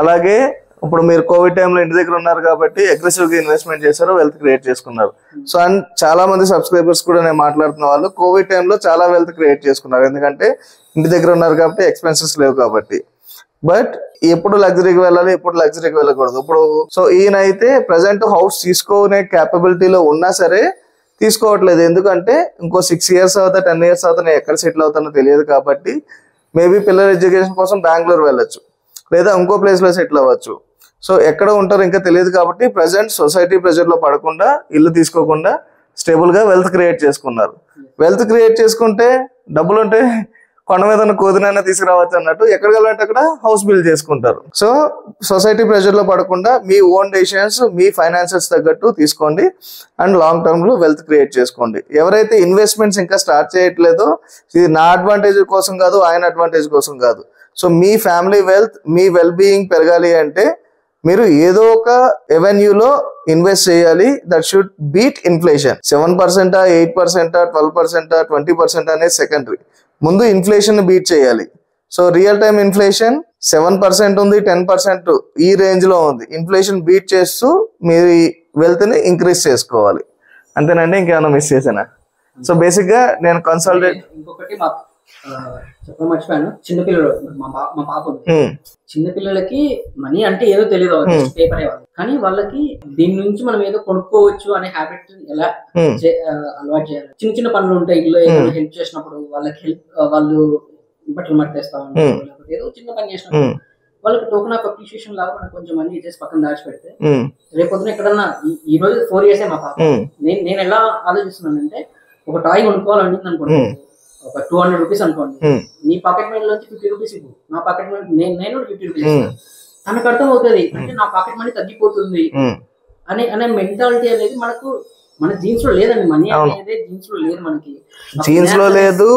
అలాగే ఇప్పుడు మీరు కోవిడ్ టైంలో ఇంటి దగ్గర ఉన్నారు కాబట్టి అగ్రెసివ్ గా ఇన్వెస్ట్మెంట్ చేశారు, వెల్త్ క్రియేట్ చేసుకున్నారు. సో అండ్ చాలా మంది సబ్స్క్రైబర్స్ కూడా నేను మాట్లాడుతున్న వాళ్ళు కోవిడ్ టైంలో చాలా వెల్త్ క్రియేట్ చేసుకున్నారు. ఎందుకంటే ఇంటి దగ్గర ఉన్నారు కాబట్టి, ఎక్స్పెన్సెస్ లేవు కాబట్టి. బట్ ఎప్పుడు లగ్జరీకి వెళ్ళాలి, ఎప్పుడు లగ్జరీకి వెళ్ళకూడదు. ఇప్పుడు సో ఈయన అయితే ప్రజెంట్ హౌస్ తీసుకునే క్యాపబిలిటీలో ఉన్నా సరే తీసుకోవట్లేదు. ఎందుకంటే ఇంకో 6 years అవుతా 10 years అవుతా నేను ఎక్కడ సెటిల్ అవుతానో తెలియదు కాబట్టి మేబీ పిల్లల ఎడ్యుకేషన్ కోసం బెంగళూరు వెళ్ళొచ్చు, లేదా ఇంకో ప్లేస్ లో సెటిల్ అవ్వచ్చు. సో ఎక్కడ ఉంటారో ఇంకా తెలియదు కాబట్టి ప్రజెంట్ సొసైటీ ప్రెజర్ లో పడకుండా, ఇల్లు తీసుకోకుండా స్టేబుల్ గా వెల్త్ క్రియేట్ చేసుకున్నారు. వెల్త్ క్రియేట్ చేసుకుంటే డబ్బులు ఉంటే కొండ మీద ఉన్న కోదినైనా తీసుకురావచ్చు అన్నట్టు ఎక్కడికి వెళ్ళాలంటే అక్కడ హౌస్ బిల్డ్ చేసుకుంటారు. సో సొసైటీ ప్రెషర్ లో పడకుండా మీ ఓన్ డెసిషన్స్, మీ ఫైనాన్సెస్ తగ్గట్టు తీసుకోండి అండ్ లాంగ్ టర్మ్ లో వెల్త్ క్రియేట్ చేసుకోండి. ఎవరైతే ఇన్వెస్ట్మెంట్స్ ఇంకా స్టార్ట్ చేయట్లేదో ఇది నా అడ్వాంటేజ్ కోసం కాదు, ఆయన అడ్వాంటేజ్ కోసం కాదు. సో మీ ఫ్యామిలీ వెల్త్, మీ వెల్ బీయింగ్ పెరగాలి అంటే మీరు ఏదో ఒక ఎవెన్యూలో ఇన్వెస్ట్ చేయాలి. That should beat inflation. 7%, 8%, 12%, 20% అనేది సెకండరీ. ముందు ఇన్ఫ్లేషన్ బీట్ చేయాలి. సో రియల్ టైమ్ ఇన్ఫ్లేషన్ 7% ఉంది, 10% ఈ రేంజ్ లో ఉంది. ఇన్ఫ్లేషన్ బీట్ చేస్తూ మీరు వెల్త్ ని ఇంక్రీజ్ చేసుకోవాలి. అంతేనండి, ఇంకేమైనా మిస్ చేసానా? సో బేసిక్ గా నేను కన్సల్టేట్ ఇంకొకటి చెప్పడం మర్చిపోయాను. చిన్నపిల్లలు మా పాప చిన్నపిల్లలకి మనీ అంటే ఏదో తెలియదు, పేపర్ అయ్యేవాళ్ళు. కానీ వాళ్ళకి దీని నుంచి మనం ఏదో కొనుక్కోవచ్చు అనే హ్యాబిట్ ఎలా అలవాటు చేయాలి? చిన్న చిన్న పనులు ఉంటాయి, ఇల్లు ఏదైనా హెల్ప్ చేసినప్పుడు వాళ్ళకి వాళ్ళు బట్టలు మట్టేస్తా ఉంటారు, లేకపోతే ఏదో చిన్న పని చేసినప్పుడు వాళ్ళకి టోకెన్ ఆఫ్ అప్రిషియేషన్ లాగా మనం కొంచెం మనీ చేసి పక్కన దాచి పెడితే రేపొద్దున ఎక్కడన్నా ఈ రోజు 4 years మా పాప. నేను ఎలా ఆలోచిస్తున్నానంటే ఒక టాయ్ కొనుక్కోవాలని అనుకోండి, ఒక 200 rupees అనుకోండి, నీ పాకెట్ మనీ నుంచి 50 rupees ఇవ్వు, నా పాకెట్ మనీ నేను 50 rupees ఇస్తాను. తనకు అర్థం అవుతుంది అంటే నా పాకెట్ మనీ తగ్గిపోతుంది అనే మెంటాలిటీ అనేది మన జీన్స్ లో లేదండి. మనీ అనేది జీన్స్ లో లేదు, మనకి జీన్స్ లో లేదు,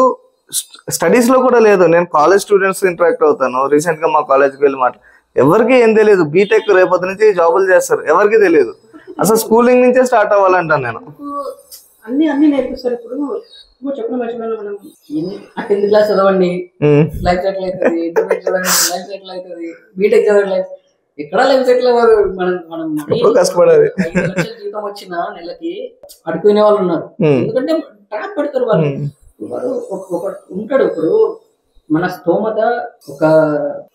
స్టడీస్ లో కూడా లేదు. నేను కాలేజ్ స్టూడెంట్స్ ఇంటరాక్ట్ అవుతాను. రీసెంట్ గా మా కాలేజ్కి వెళ్ళి ఎవరికి ఏం తెలియదు, బీటెక్ రేపటి నుంచి జాబులు చేస్తారు, ఎవరికి తెలియదు. అసలు స్కూలింగ్ నుంచే స్టార్ట్ అవ్వాలంటాను నేను. అన్ని నేర్పిస్తారు. ఇప్పుడు చెప్పడం మర్చిపోయినా మనం 10th క్లాస్ చదవండి లైఫ్ సెటిల్ అవుతుంది, ఇంటర్మీడియట్ చదవండి లైఫ్ సెటిల్ అవుతుంది, బీటెక్ చదవండి లైఫ్ ఎక్కడ లైఫ్ సెటిల్ అవ్వదు. మనం కష్టపడాలి. 5 లక్షల జీతం వచ్చిన నెలకి అడుకునే వాళ్ళు ఉన్నారు. ఎందుకంటే ట్రాప్ పెడతారు వాళ్ళు. ఉంటాడు ఇప్పుడు మన స్తోమత ఒక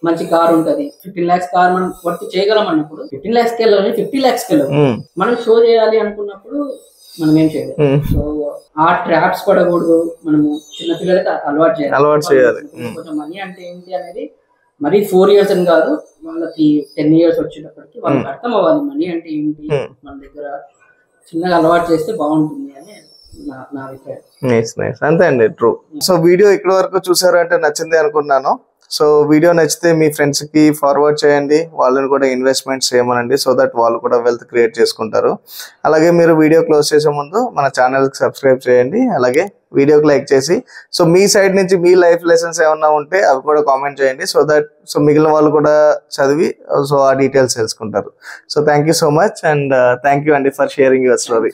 మంచి కార్ ఉంటది, 15 lakhs కార్ మనం వర్క్ చేయగలం అన్నప్పుడు 15 lakhs కి వెళ్ళాలి, 50 lakhs కి వెళ్ళాలి. మనం షో చేయాలి అనుకున్నప్పుడు మనం ఏం చేయాలి? సో ఆ ట్రాప్స్ పడకూడదు. మనము చిన్న పిల్లలకి అలవాటు చేయాలి. కొంచెం మనీ అంటే ఏంటి అనేది మరి 4 years అని కాదు, వాళ్ళకి 10 years వచ్చేటప్పటికి వాళ్ళకి అర్థం అవ్వాలి మనీ అంటే ఏంటి. మన దగ్గర చిన్నగా అలవాటు చేస్తే బాగుంటుంది అని నా అభిప్రాయం. నైస్ అంతే అండి, ట్రూ. సో వీడియో ఇక్కడ వరకు చూసారు అంటే నచ్చింది అనుకుంటున్నాను. సో వీడియో నచ్చితే మీ ఫ్రెండ్స్ కి ఫార్వర్డ్ చేయండి, వాళ్ళని కూడా ఇన్వెస్ట్మెంట్స్ చేయమనండి, సో దట్ వాళ్ళు కూడా వెల్త్ క్రియేట్ చేసుకుంటారు. అలాగే మీరు వీడియో క్లోజ్ చేసే ముందు మన ఛానల్కి సబ్స్క్రైబ్ చేయండి, అలాగే వీడియోకి లైక్ చేసి సో మీ సైడ్ నుంచి మీ లైఫ్ లెసన్స్ ఏమన్నా ఉంటే అవి కూడా కామెంట్ చేయండి, సో మిగిలిన వాళ్ళు కూడా చదివి సో ఆ డీటెయిల్స్ తెలుసుకుంటారు. So thank you so much and thank you అండి ఫర్ షేరింగ్ యువర్ స్టోరీ.